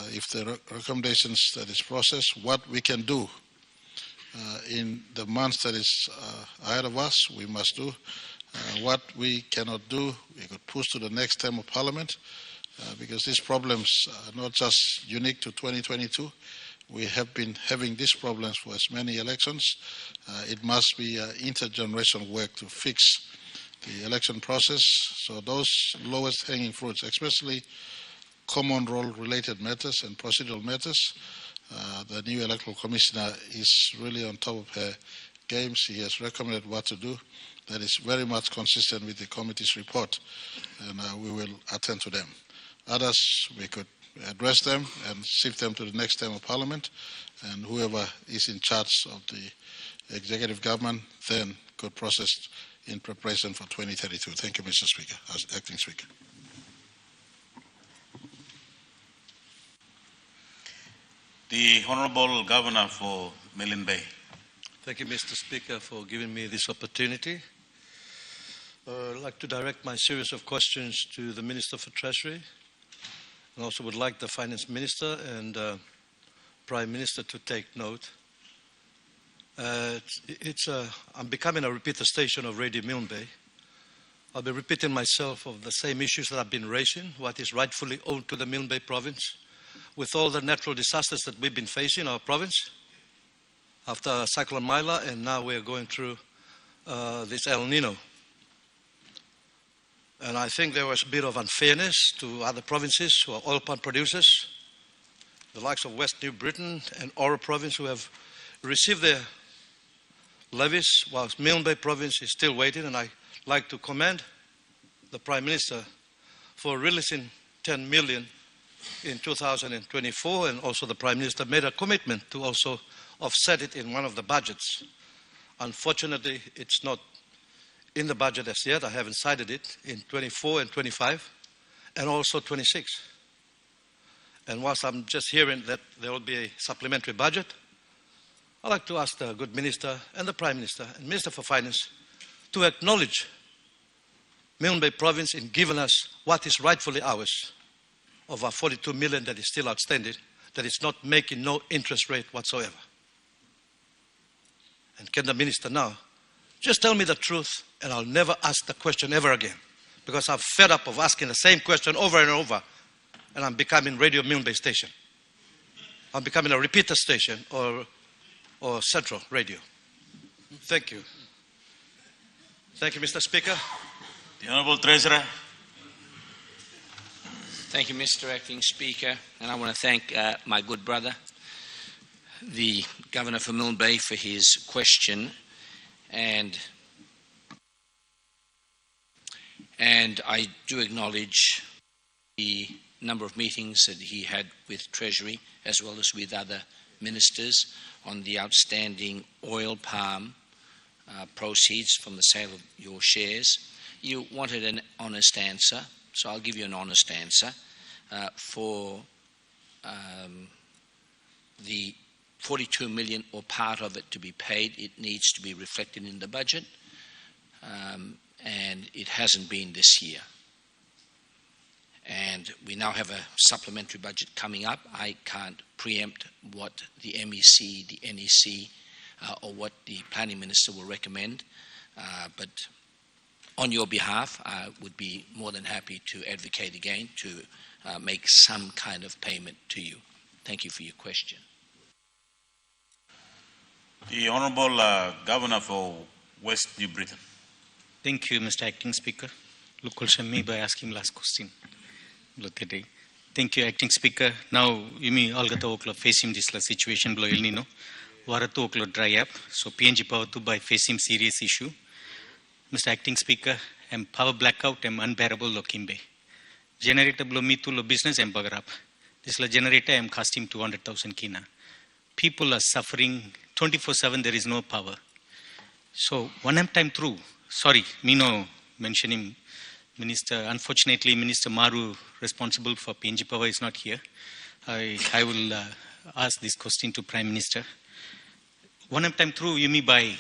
If the recommendations that is processed, what we can do in the months that is ahead of us, we must do. What we cannot do, we could push to the next term of Parliament, because these problems are not just unique to 2022. We have been having these problems for as many elections. It must be intergenerational work to fix the election process. So those lowest hanging fruits, especially common role related matters and procedural matters, the new electoral commissioner is really on top of her game. She has recommended what to do. That is very much consistent with the committee's report, and we will attend to them. Others, we could address them and shift them to the next term of Parliament, and whoever is in charge of the executive government then could process in preparation for 2032. Thank you, Mr. Speaker, as Acting Speaker. The Honourable Governor for Milne Bay. Thank you, Mr. Speaker, for giving me this opportunity. I'd like to direct my series of questions to the Minister for Treasury. I also would like the Finance Minister and Prime Minister to take note. I'm becoming a repeater station of Radio Milne Bay. I'll be repeating myself of the same issues that I've been raising, what is rightfully owed to the Milne Bay province, with all the natural disasters that we've been facing in our province after Cyclone Mila, and now we're going through this El Nino. And I think there was a bit of unfairness to other provinces who are oil palm producers, the likes of West New Britain and Oro province, who have received their levies, whilst Milne Bay province is still waiting. And I like to commend the Prime Minister for releasing 10 million in 2024, and also the Prime Minister made a commitment to also offset it in one of the budgets. Unfortunately, it's not in the budget as yet. I haven't cited it in 24 and 25, and also 26. And whilst I'm just hearing that there will be a supplementary budget, I'd like to ask the good Minister and the Prime Minister and Minister for Finance to acknowledge Milne Bay Province in giving us what is rightfully ours of our 42 million that is still outstanding, that is not making no interest rate whatsoever. And can the Minister now just tell me the truth, and I'll never ask the question ever again, because I'm fed up of asking the same question over and over, and I'm becoming Radio Milne Bay Station. I'm becoming a repeater station or Central Radio. Thank you. Thank you, Mr. Speaker. The Honourable Treasurer. Thank you, Mr. Acting Speaker, and I want to thank my good brother, the Governor for Milne Bay, for his question, and I do acknowledge the number of meetings that he had with Treasury as well as with other ministers on the outstanding oil palm proceeds from the sale of your shares. You wanted an honest answer, so I'll give you an honest answer. For the 42 million or part of it to be paid, it needs to be reflected in the budget, and it hasn't been this year. And we now have a supplementary budget coming up. I can't preempt what the MEC, the NEC, or what the Planning Minister will recommend, but on your behalf, I would be more than happy to advocate again to make some kind of payment to you. Thank you for your question. The Honourable Governor for West New Britain. Thank you, Mr. Acting Speaker. Look also me by asking last question. Thank you, Acting Speaker. Now, Yumi Algata Okla facing this situation below El Nino. Waratu Okla dry up. So PNG Power 2 by facing serious issue. Mr. Acting Speaker, I'm power blackout, I'm unbearable lo Kimbe. Generator below me to lo business I'm bagarap. This la generator I'm costing 200,000 kina. People are suffering 24/7, there is no power. So one time through, sorry, me no mentioning Minister, unfortunately Minister Maru responsible for PNG Power is not here. I will ask this question to Prime Minister. One time through, you mean by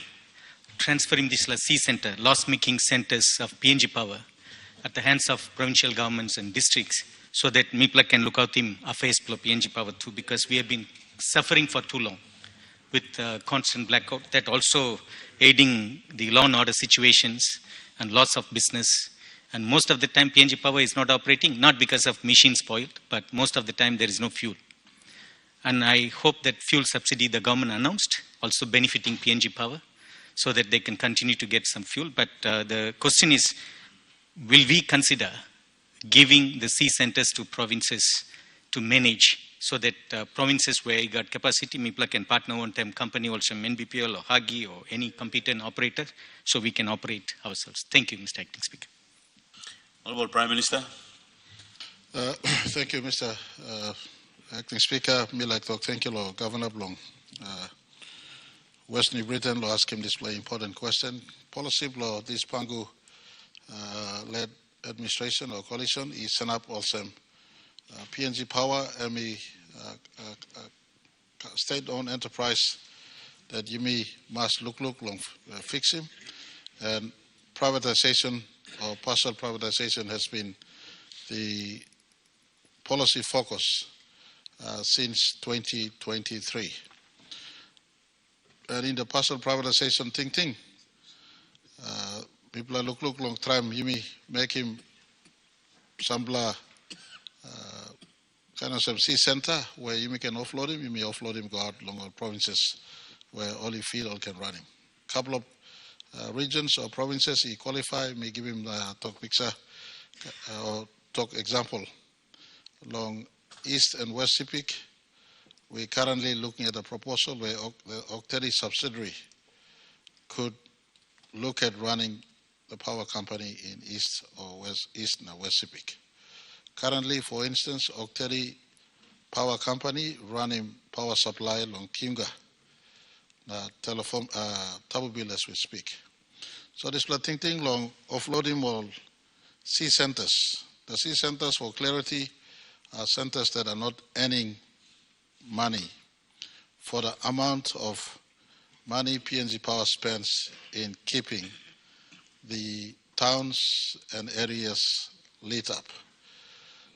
transferring this C center, loss-making centers of PNG Power at the hands of provincial governments and districts, so that MIPLA can look out in affairs for PNG Power too, because we have been suffering for too long with constant blackout, that also aiding the law and order situations and loss of business. And most of the time PNG Power is not operating, not because of machine spoiled, but most of the time there is no fuel. And I hope that fuel subsidy the government announced, also benefiting PNG Power, so that they can continue to get some fuel. But the question is, will we consider giving the C centers to provinces to manage, so that provinces where you got capacity, MIPLA can partner one time company, also NBPL or Hagi or any competent operator, so we can operate ourselves. Thank you, Mr. Acting Speaker. Honourable Prime Minister. Thank you, Mr. Acting Speaker. Me like to thank you, Lord Governor Blong. West New Britain, lo ask him this very important question. Policy law, this Pangu led administration or coalition is set up also PNG Power, state-owned enterprise that you must look long fix him, and privatization or partial privatization has been the policy focus since 2023. And in the partial privatization thing, people are look long time, you may make him sambla kind of some C center where you can offload him, you may offload him, go out along all provinces where all you feel all can run him. Couple of regions or provinces he qualify. May give him talk picture or talk example. Along East and West Sepik, we're currently looking at a proposal where the Octeri subsidiary could look at running the power company in East or West, East and West Sepik. Currently, for instance, Octeri Power Company running power supply along Kimga, telephone, Tabubil as we speak. So this thing long offloading all C centers. The C centers, for clarity, are centers that are not earning money for the amount of money PNG Power spends in keeping the towns and areas lit up.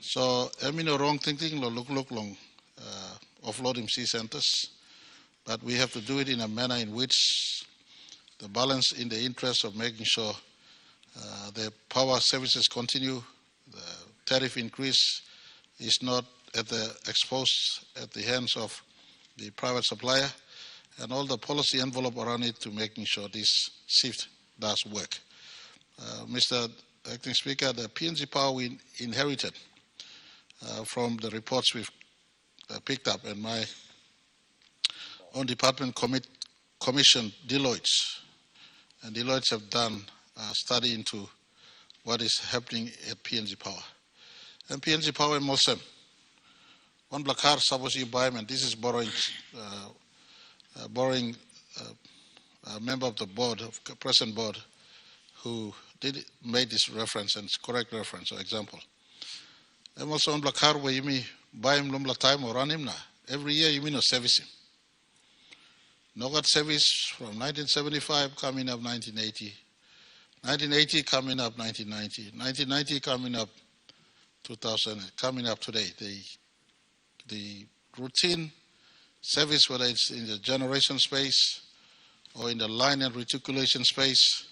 So, I mean, wrong thinking, look long, offloading C centers, but we have to do it in a manner in which the balance in the interest of making sure the power services continue, the tariff increase is not exposed at the hands of the private supplier, and all the policy envelope around it to making sure this shift does work. Mr. Acting Speaker, the PNG Power we inherited from the reports we've picked up, and my own department commissioned Deloitte, and Deloitte have done a study into what is happening at PNG Power. And PNG Power in Mosem, one black car suppose you buy, and this is borrowing a member of the board, of present board, who made this reference, and it's correct reference or example. And also on black car where you may buy him lumla time or run him now. Every year you may not service him. No got service from 1975 coming up 1980. 1980 coming up 1990. 1990 coming up 2000, coming up today. The routine service, whether it's in the generation space or in the line and reticulation space,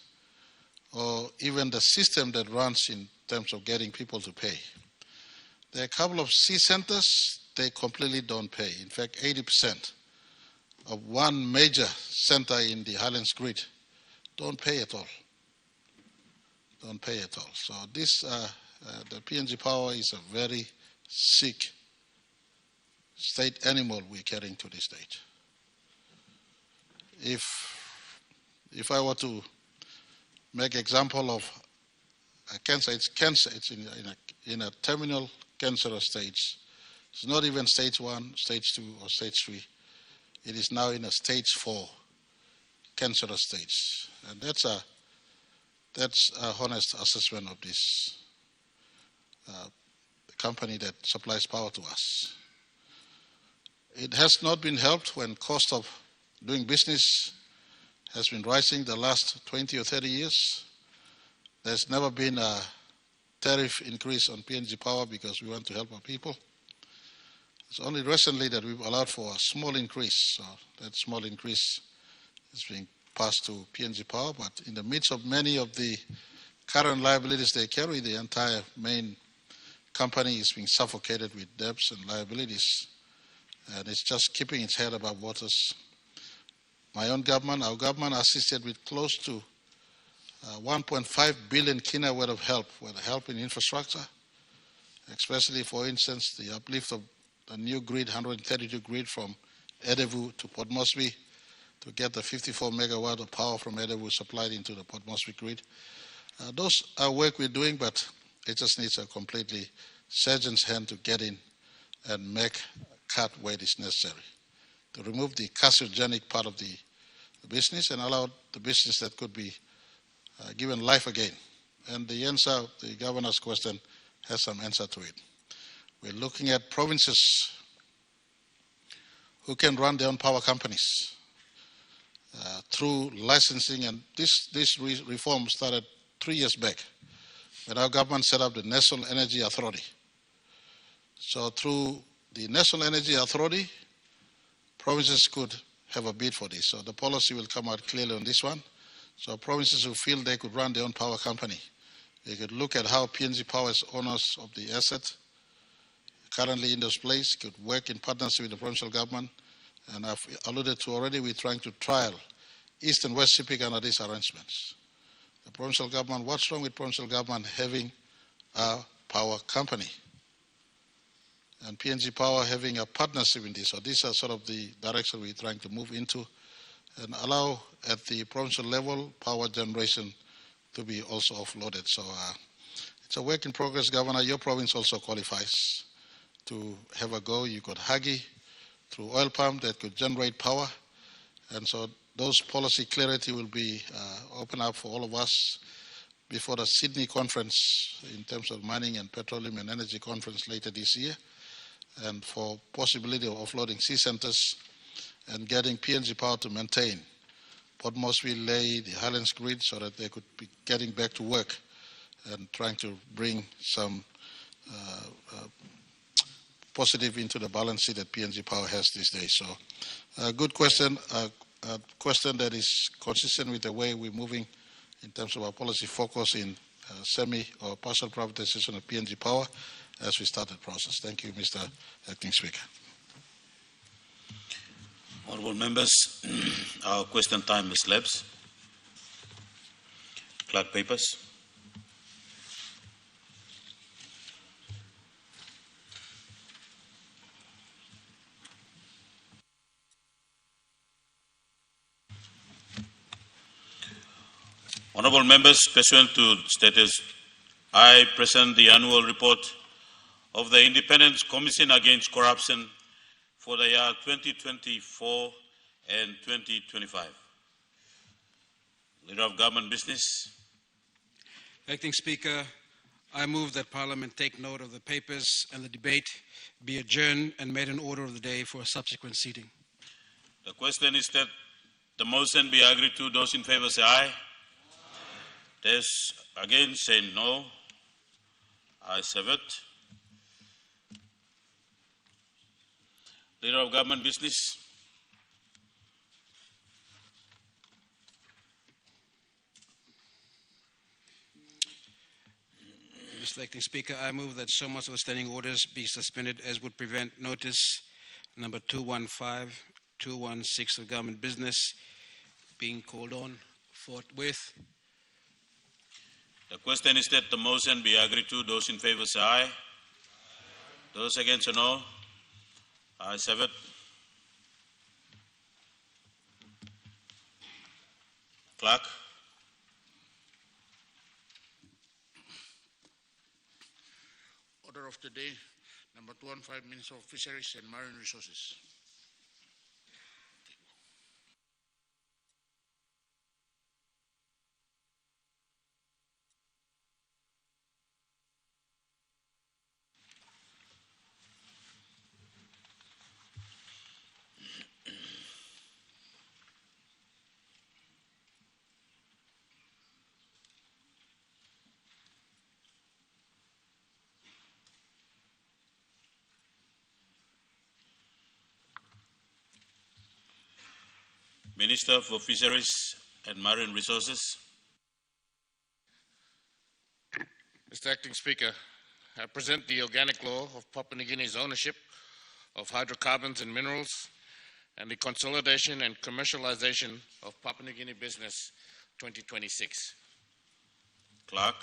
or even the system that runs in terms of getting people to pay. There are a couple of C centers, they completely don't pay. In fact, 80% of one major center in the Highlands grid don't pay at all. Don't pay at all. So this, the PNG Power is a very sick state animal we're carrying to this state. If I were to make example of a cancer, it's cancer. It's in a terminal cancerous stage. It's not even stage 1, stage 2, or stage 3. It is now in a stage 4 cancerous stage, and that's a honest assessment of this company that supplies power to us. It has not been helped when cost of doing business has been rising the last 20 or 30 years. There's never been a tariff increase on PNG Power because we want to help our people. It's only recently that we've allowed for a small increase. So that small increase is being passed to PNG Power, but in the midst of many of the current liabilities they carry, the entire main company is being suffocated with debts and liabilities, and it's just keeping its head above waters. My own government, our government assisted with close to 1.5 billion kina worth of help, in infrastructure, especially, for instance, the uplift of the new grid, 132 grid from Edevu to Port Moresby, to get the 54 megawatt of power from Edevu supplied into the Port Moresby grid. Those are work we're doing, but it just needs a completely surgeon's hand to get in and make a cut where it is necessary, to remove the carcinogenic part of the business and allow the business that could be given life again. And the answer, the governor's question, has some answer to it. We're looking at provinces who can run their own power companies through licensing, and this reform started 3 years back when our government set up the National Energy Authority. So through the National Energy Authority, provinces could have a bid for this. So the policy will come out clearly on this one. So provinces who feel they could run their own power company, they could look at how PNG Power as owners of the asset currently in those places could work in partnership with the provincial government. And I've alluded to already, we're trying to trial East and West Sepik under these arrangements. The provincial government, what's wrong with provincial government having a power company? And PNG Power having a partnership in this. So these are sort of the direction we're trying to move into and allow at the provincial level power generation to be also offloaded. So it's a work in progress, Governor. Your province also qualifies to have a go. You got Hagi through oil pump that could generate power. And so those policy clarity will be open up for all of us before the Sydney conference in terms of mining and petroleum and energy conference later this year, and for possibility of offloading sea centers and getting PNG Power to maintain Port Moresby, Ley, the Highlands grid so that they could be getting back to work and trying to bring some positive into the balance sheet that PNG Power has these days. So a good question, a question that is consistent with the way we're moving in terms of our policy focus in semi or partial privatization of PNG Power as we start the process. Thank you, Mr. Acting Speaker. Honourable members, our question time is elapsed. Clerk papers. Honourable members, pursuant to status, I present the annual report of the Independent Commission Against Corruption for the year 2024 and 2025. Leader of Government Business. Acting Speaker, I move that Parliament take note of the papers and the debate be adjourned and made an order of the day for a subsequent seating. The question is that the motion be agreed to. Those in favour say aye. Those against say no. Ayes have it. Leader of Government Business. Mr. Acting Speaker, I move that so much of the standing orders be suspended as would prevent notice number 215, 216 of Government Business being called on forthwith. The question is that the motion be agreed to. Those in favour say aye. Those against say no. Ayes have it. Clerk. Order of the day, number 215, Minister of Fisheries and Marine Resources. Minister for Fisheries and Marine Resources. Mr. Acting Speaker, I present the organic law of Papua New Guinea's ownership of hydrocarbons and minerals and the consolidation and commercialization of Papua New Guinea business 2026. Clerk.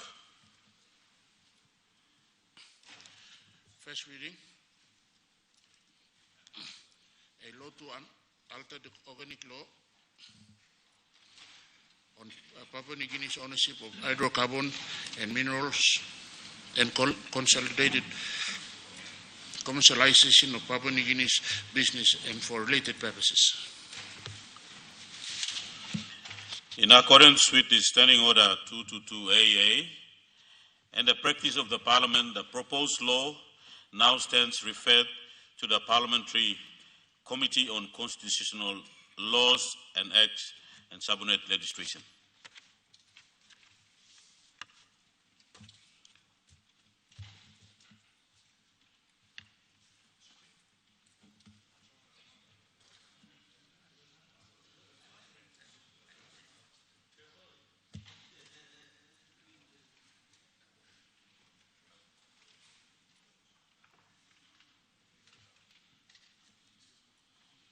First reading. A law to alter the organic law on Papua New Guinea's ownership of hydrocarbon and minerals and consolidated commercialization of Papua New Guinea's business and for related purposes. In accordance with the Standing Order 222AA and the practice of the Parliament, the proposed law now stands referred to the Parliamentary Committee on Constitutional Laws and Acts and Subordinate Legislation.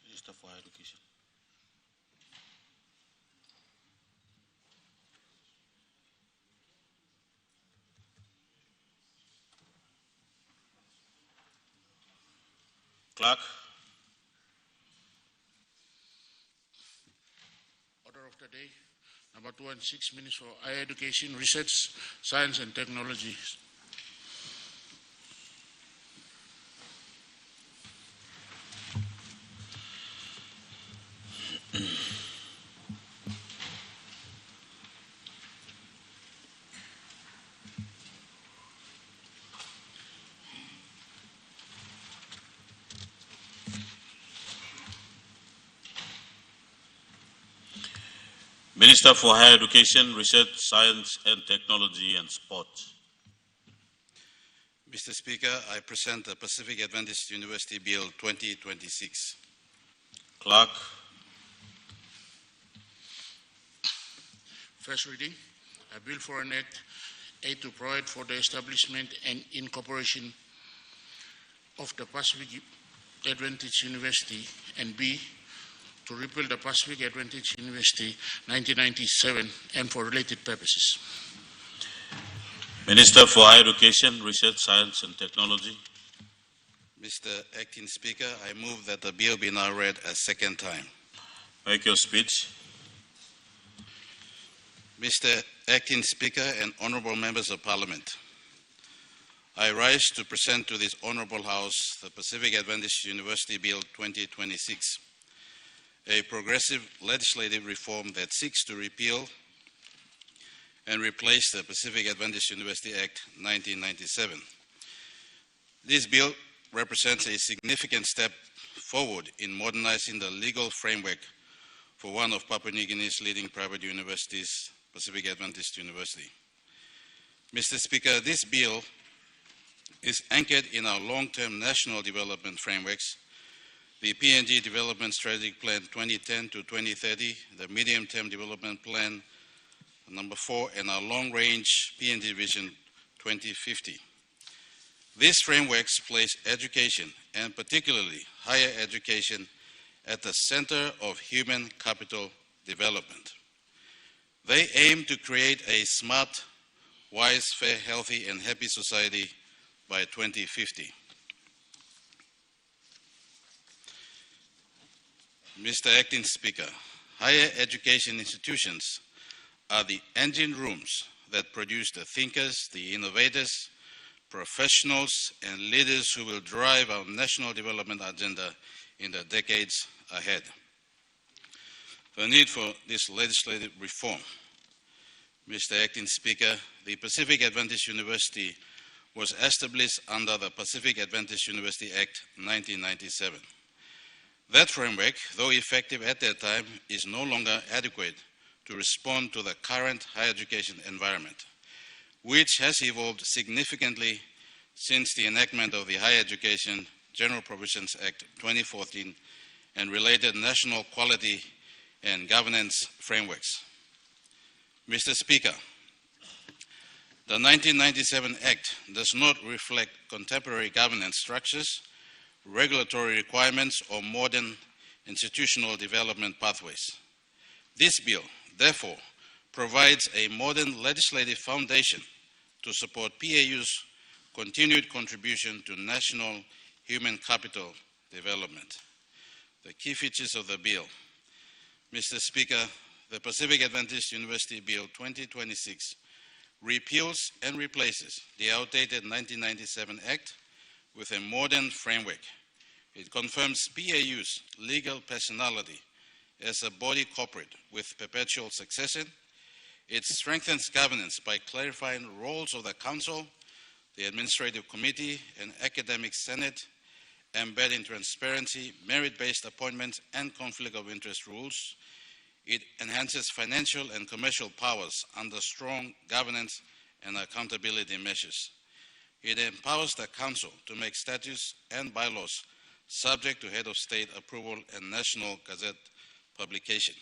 Minister for Education. Clerk. Order of the day, number 216, minutes for higher education, research, science and technology. Minister for Higher Education, Research, Science and Technology and Sport. Mr. Speaker, I present the Pacific Adventist University Bill 2026. Clerk. First reading, a bill for an act, A, to provide for the establishment and incorporation of the Pacific Adventist University, and B, to repeal the Pacific Adventist University 1997 and for related purposes. Minister for Higher Education, Research, Science and Technology. Mr. Acting Speaker, I move that the bill be now read a second time. Make your speech. Mr. Acting Speaker and honorable members of Parliament, I rise to present to this honorable House the Pacific Adventist University Bill 2026, a progressive legislative reform that seeks to repeal and replace the Pacific Adventist University Act 1997. This bill represents a significant step forward in modernizing the legal framework for one of Papua New Guinea's leading private universities, Pacific Adventist University. Mr. Speaker, this bill is anchored in our long-term national development frameworks, the PNG Development Strategic Plan 2010 to 2030, the Medium-Term Development Plan number 4, and our Long-Range PNG Vision 2050. These frameworks place education, and particularly higher education, at the center of human capital development. They aim to create a smart, wise, fair, healthy, and happy society by 2050. Mr. Acting Speaker, higher education institutions are the engine rooms that produce the thinkers, the innovators, professionals, and leaders who will drive our national development agenda in the decades ahead. The need for this legislative reform. Mr. Acting Speaker, the Pacific Adventist University was established under the Pacific Adventist University Act 1997. That framework, though effective at that time, is no longer adequate to respond to the current higher education environment, which has evolved significantly since the enactment of the Higher Education General Provisions Act 2014 and related national quality and governance frameworks. Mr. Speaker, the 1997 Act does not reflect contemporary governance structures, regulatory requirements, or modern institutional development pathways. This bill, therefore, provides a modern legislative foundation to support PAU's continued contribution to national human capital development. The key features of the bill. Mr. Speaker, the Pacific Adventist University Bill 2026 repeals and replaces the outdated 1997 Act with a modern framework. It confirms PAU's legal personality as a body corporate with perpetual succession. It strengthens governance by clarifying roles of the Council, the Administrative Committee, and Academic Senate, embedding transparency, merit-based appointments, and conflict of interest rules. It enhances financial and commercial powers under strong governance and accountability measures. It empowers the Council to make statutes and bylaws subject to head of state approval and National Gazette publication.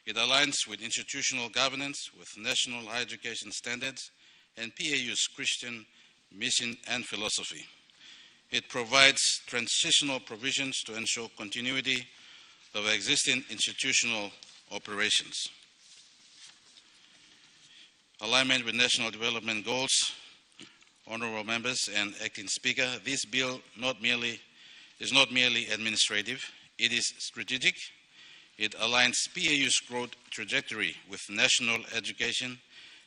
It aligns with institutional governance, with national higher education standards, and PAU's Christian mission and philosophy. It provides transitional provisions to ensure continuity of existing institutional operations. Alignment with national development goals. Honourable members and Acting Speaker, this bill not merely is not merely administrative, it is strategic. It aligns PAU's growth trajectory with national education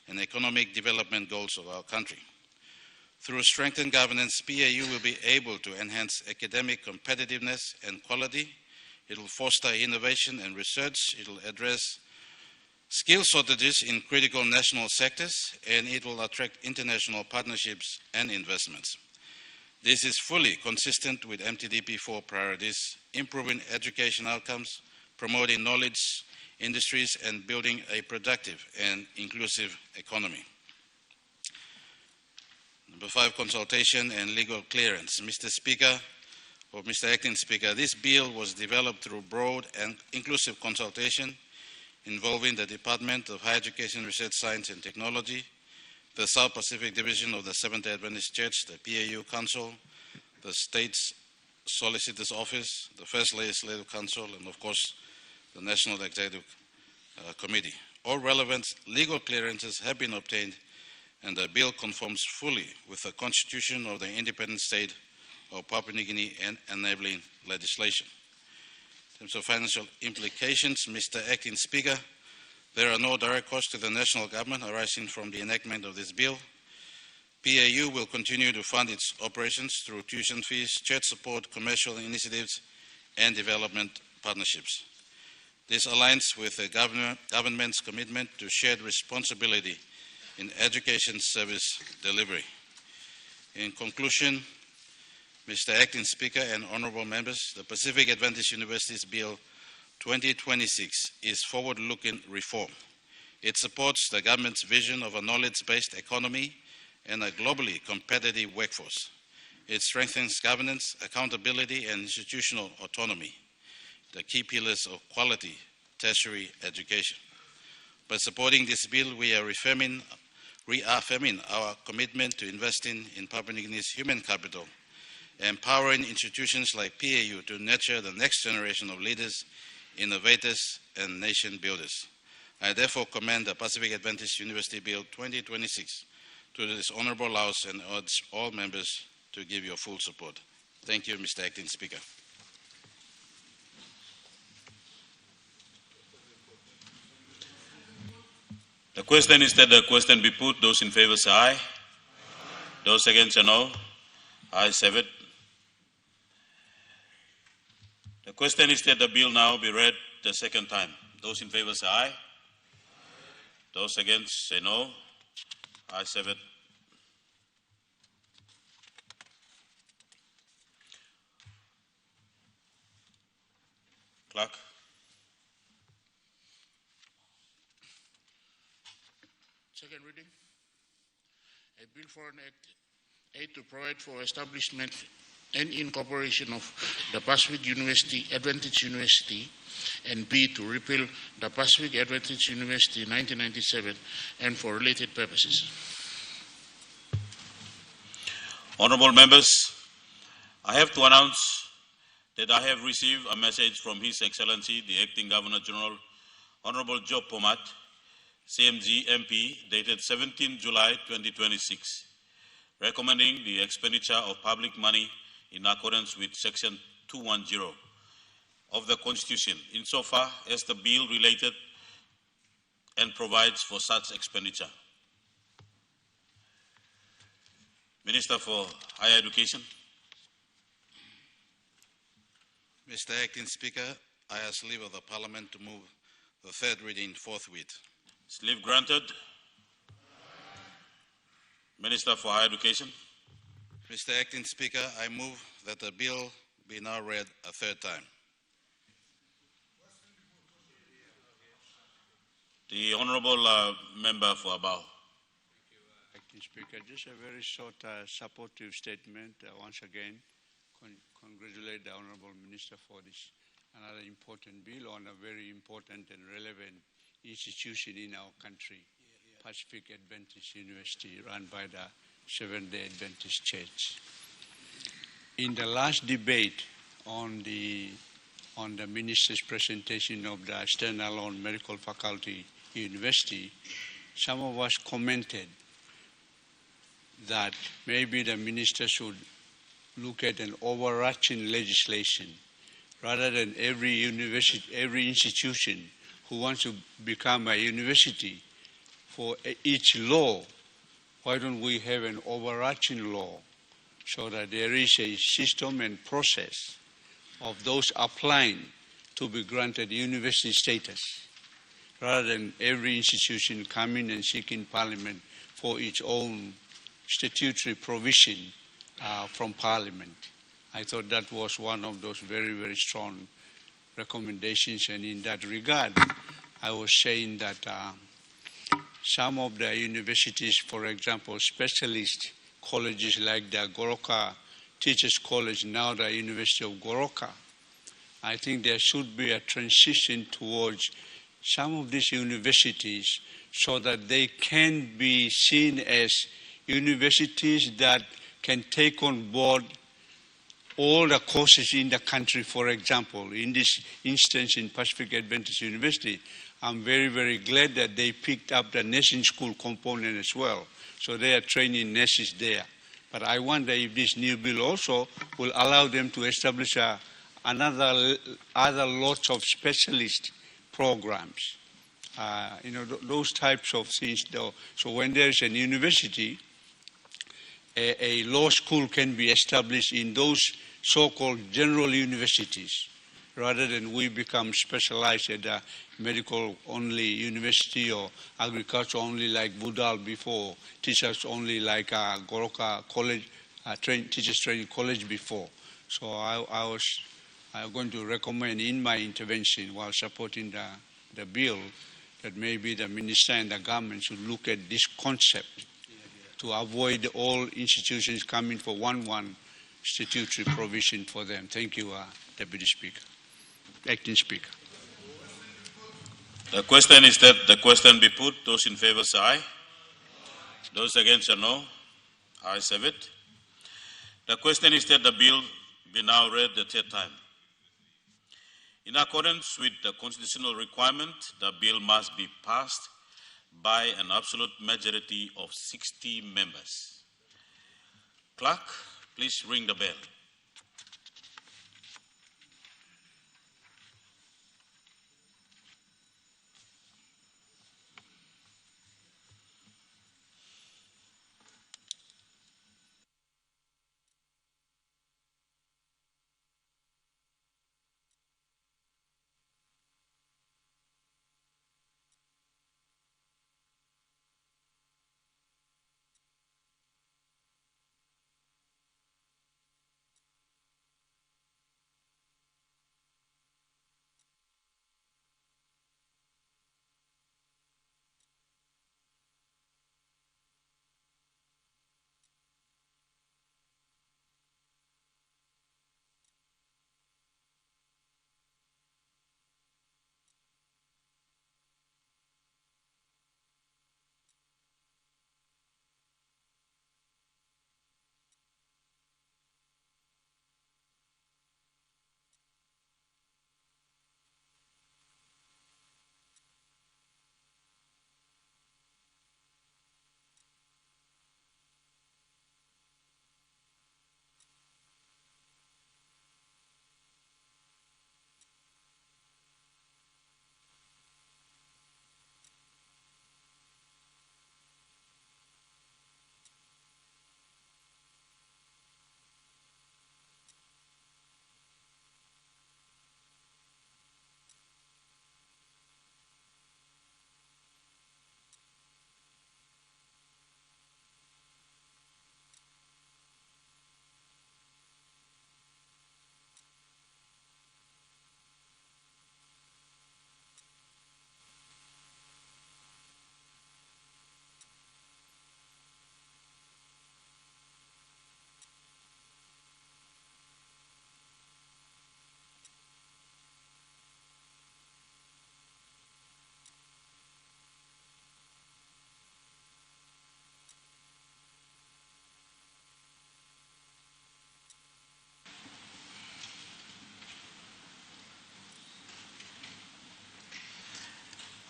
and economic development goals of our country. Through strengthened governance, PAU will be able to enhance academic competitiveness and quality. It will foster innovation and research. It will address skill shortages in critical national sectors, and it will attract international partnerships and investments. This is fully consistent with MTDP4 priorities, improving education outcomes, promoting knowledge industries, and building a productive and inclusive economy. Number 5, consultation and legal clearance. Mr. Speaker, or Mr. Acting Speaker, this bill was developed through broad and inclusive consultation involving the Department of Higher Education, Research, Science and Technology, the South Pacific Division of the Seventh-day Adventist Church, the PAU Council, the State's Solicitor's Office, the First Legislative Council, and of course, the National Executive Committee. All relevant legal clearances have been obtained, and the bill conforms fully with the Constitution of the Independent State of Papua New Guinea and enabling legislation. In terms of financial implications, Mr. Acting Speaker, there are no direct costs to the national government arising from the enactment of this bill. PAU will continue to fund its operations through tuition fees, church support, commercial initiatives, and development partnerships. This aligns with the government's commitment to shared responsibility in education service delivery. In conclusion, Mr. Acting Speaker and honorable members, the Pacific Adventist University's Bill 2026 is forward-looking reform. It supports the government's vision of a knowledge-based economy and a globally competitive workforce. It strengthens governance, accountability, and institutional autonomy, the key pillars of quality tertiary education. By supporting this bill, we are reaffirming our commitment to investing in Papua New Guinea's human capital, empowering institutions like PAU to nurture the next generation of leaders, innovators, and nation builders. I therefore commend the Pacific Adventist University Bill 2026 to this honorable House and urge all members to give your full support. Thank you, Mr. Acting Speaker. The question is that the question be put. Those in favor say aye. Those against say no. Ayes have it. The question is that the bill now be read the second time. Those in favor say aye. Those against say no. Ayes have it. Clerk. Second reading. A bill for an act, A, to provide for establishment and incorporation of the Pacific University, Adventist University, and B, to repeal the Pacific Adventist University 1997 and for related purposes. Honorable members, I have to announce that I have received a message from His Excellency, the Acting Governor General, Honorable Job Pomat, CMG MP, dated 17 July 2026, recommending the expenditure of public money in accordance with Section 210 of the Constitution, insofar as the bill related and provides for such expenditure. Minister for Higher Education. Mr. Acting Speaker, I ask leave of the Parliament to move the third reading forthwith. Is leave granted? Minister for Higher Education. Mr. Acting Speaker, I move that the bill be now read a third time. The Honorable Member for Abao. Acting Speaker, just a very short supportive statement. Once again, congratulate the Honorable Minister for this another important bill on a very important and relevant institution in our country, Pacific Adventist University, run by the Seventh-day Adventist Church. In the last debate on the minister's presentation of the standalone medical faculty university, some of us commented that maybe the minister should look at an overarching legislation rather than every university, every institution who wants to become a university for each law. Why don't we have an overarching law so that there is a system and process of those applying to be granted university status, rather than every institution coming and seeking Parliament for its own statutory provision from Parliament. I thought that was one of those very, very strong recommendations, and in that regard, I was saying that some of the universities, for example, specialist colleges like the Goroka Teachers College, now the University of Goroka, I think there should be a transition towards some of these universities so that they can be seen as universities that can take on board all the courses in the country. For example, in this instance in Pacific Adventist University, I'm very, very glad that they picked up the nursing school component as well. So they are training nurses there. But I wonder if this new bill also will allow them to establish other lots of specialist programs. Those types of things. Though. So when there is a university, a law school can be established in those so-called general universities, rather than we become specialized at a medical-only university or agriculture-only like Budal before, teachers-only like Goroka College, Teachers Training College before. So I'm going to recommend in my intervention while supporting the bill that maybe the minister and the government should look at this concept to avoid all institutions coming for one statutory provision for them. Thank you, Deputy Speaker. Acting Speaker. The question is that the question be put. Those in favor say aye. Those against say no. Ayes have it. The question is that the bill be now read the third time. In accordance with the constitutional requirement, the bill must be passed by an absolute majority of 60 members. Clerk, please ring the bell.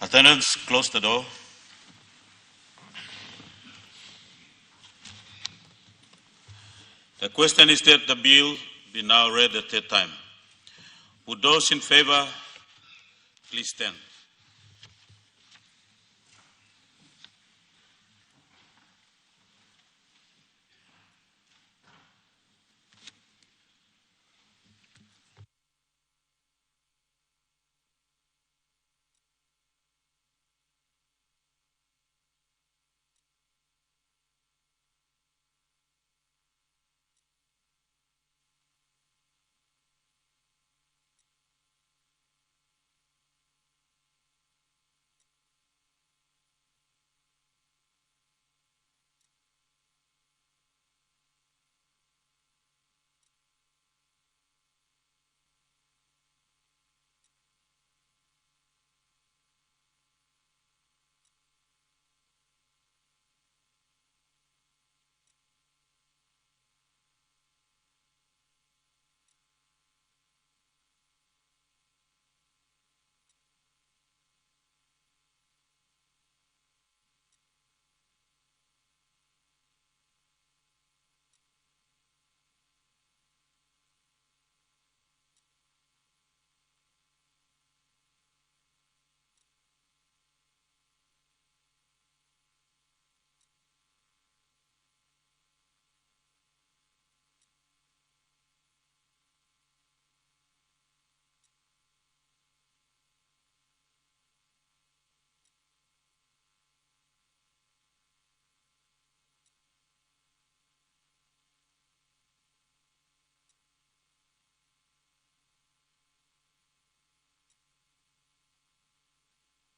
Attendants, close the door. The question is that the bill be now read a third time. Would those in favor please stand?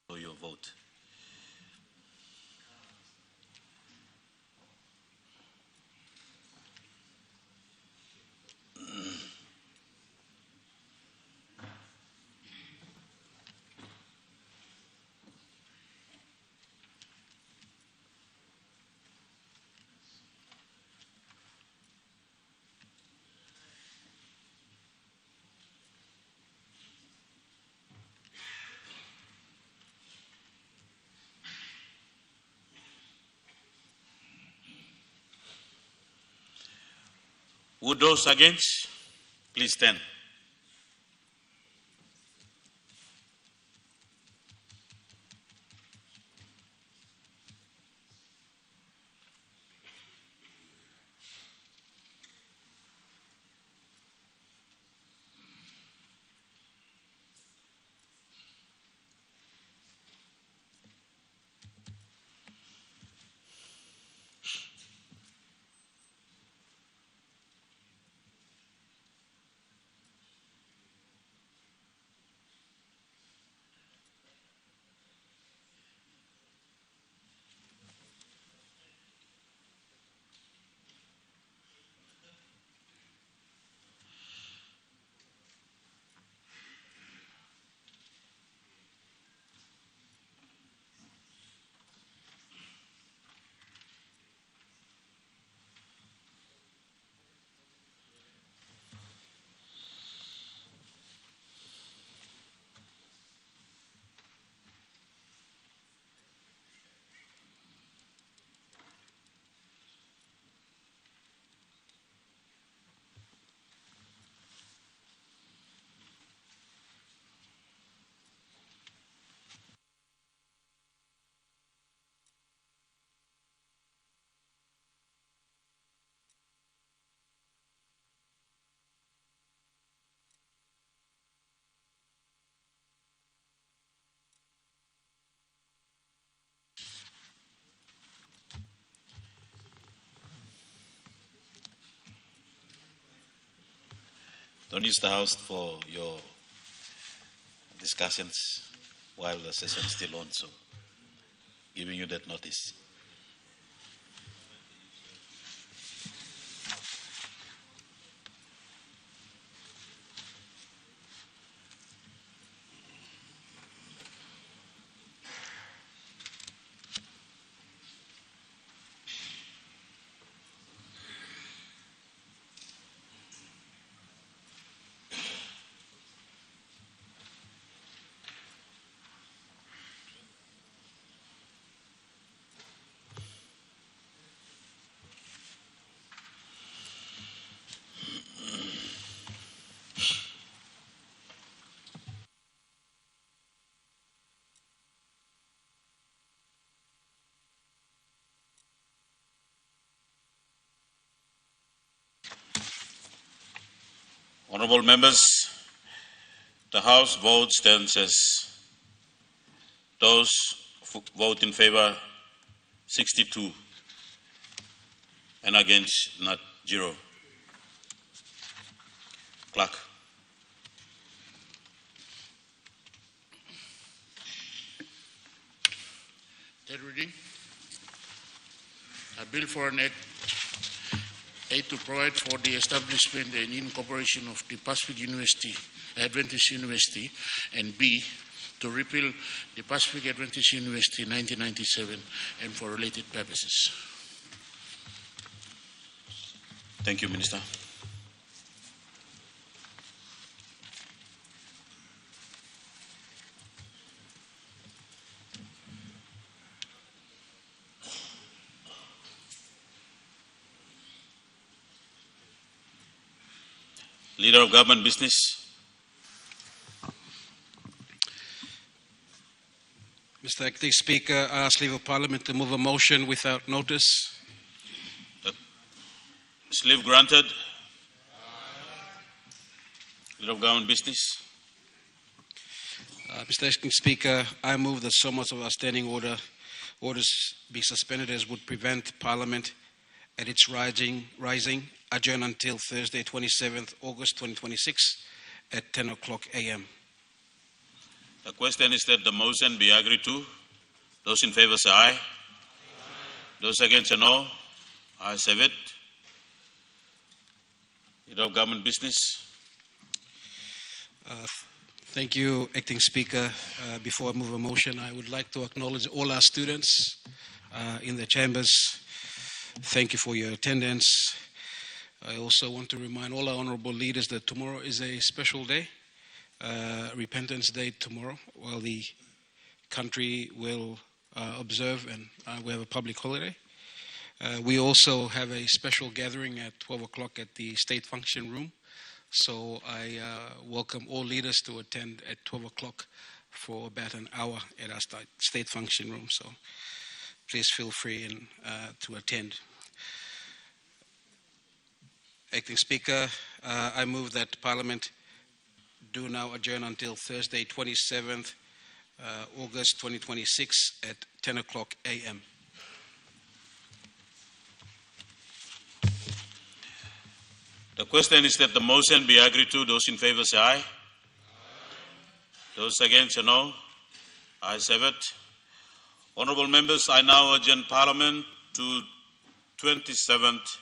For your vote. Would those against please stand? Don't use the House for your discussions while the session is still on, so giving you that notice. Honorable members, the House vote stands as those vote in favor 62 and against not 0. Clerk. Third reading. A bill for an act to provide for the establishment and incorporation of the Pacific University, Adventist University, and B, to repeal the Pacific Adventist University 1997 and for related purposes. Thank you, Minister. Leader of Government Business. Mr. Acting Speaker, I ask Leave of Parliament to move a motion without notice. Is leave granted? Leader of Government Business. Mr. Acting Speaker, I move that so much of our standing orders be suspended as would prevent Parliament at its rising adjourn until Thursday, 27th August 2026 at 10 o'clock a.m. The question is that the motion be agreed to. Those in favor say aye. Those against say no. Ayes have it. Leader of Government Business. Thank you, Acting Speaker. Before I move a motion, I would like to acknowledge all our students in the chambers. Thank you for your attendance. I also want to remind all our honorable leaders that tomorrow is a special day, Repentance Day tomorrow, while the country will observe and we have a public holiday. We also have a special gathering at 12 o'clock at the State Function Room. So I welcome all leaders to attend at 12 o'clock for about an hour at our State Function Room. So please feel free to attend. Acting Speaker, I move that Parliament do now adjourn until Thursday, 27th August 2026 at 10 o'clock a.m. The question is that the motion be agreed to. Those in favor say aye. Those against say no. Ayes have it. Honourable members, I now adjourn Parliament to 27th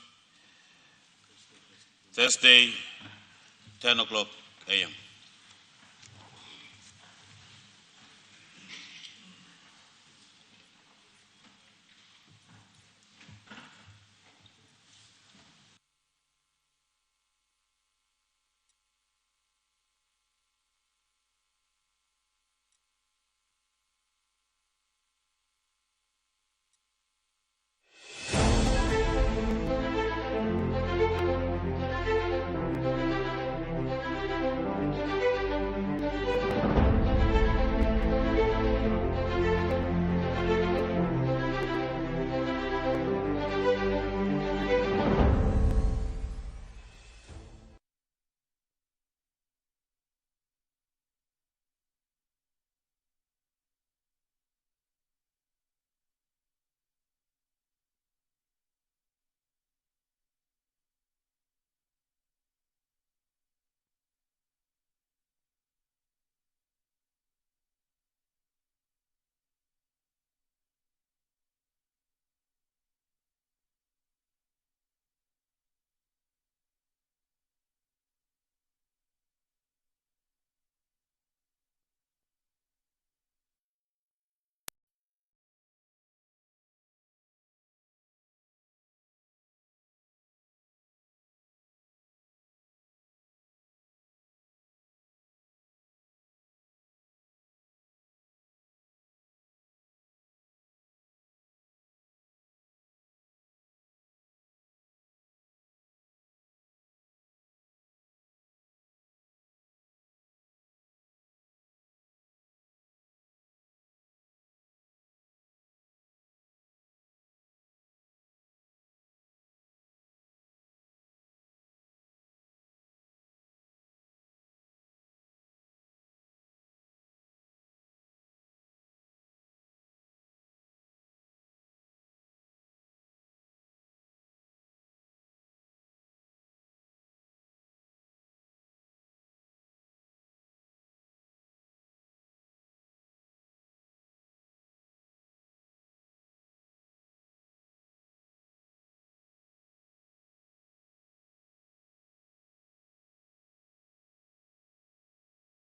Thursday, 10 o'clock a.m.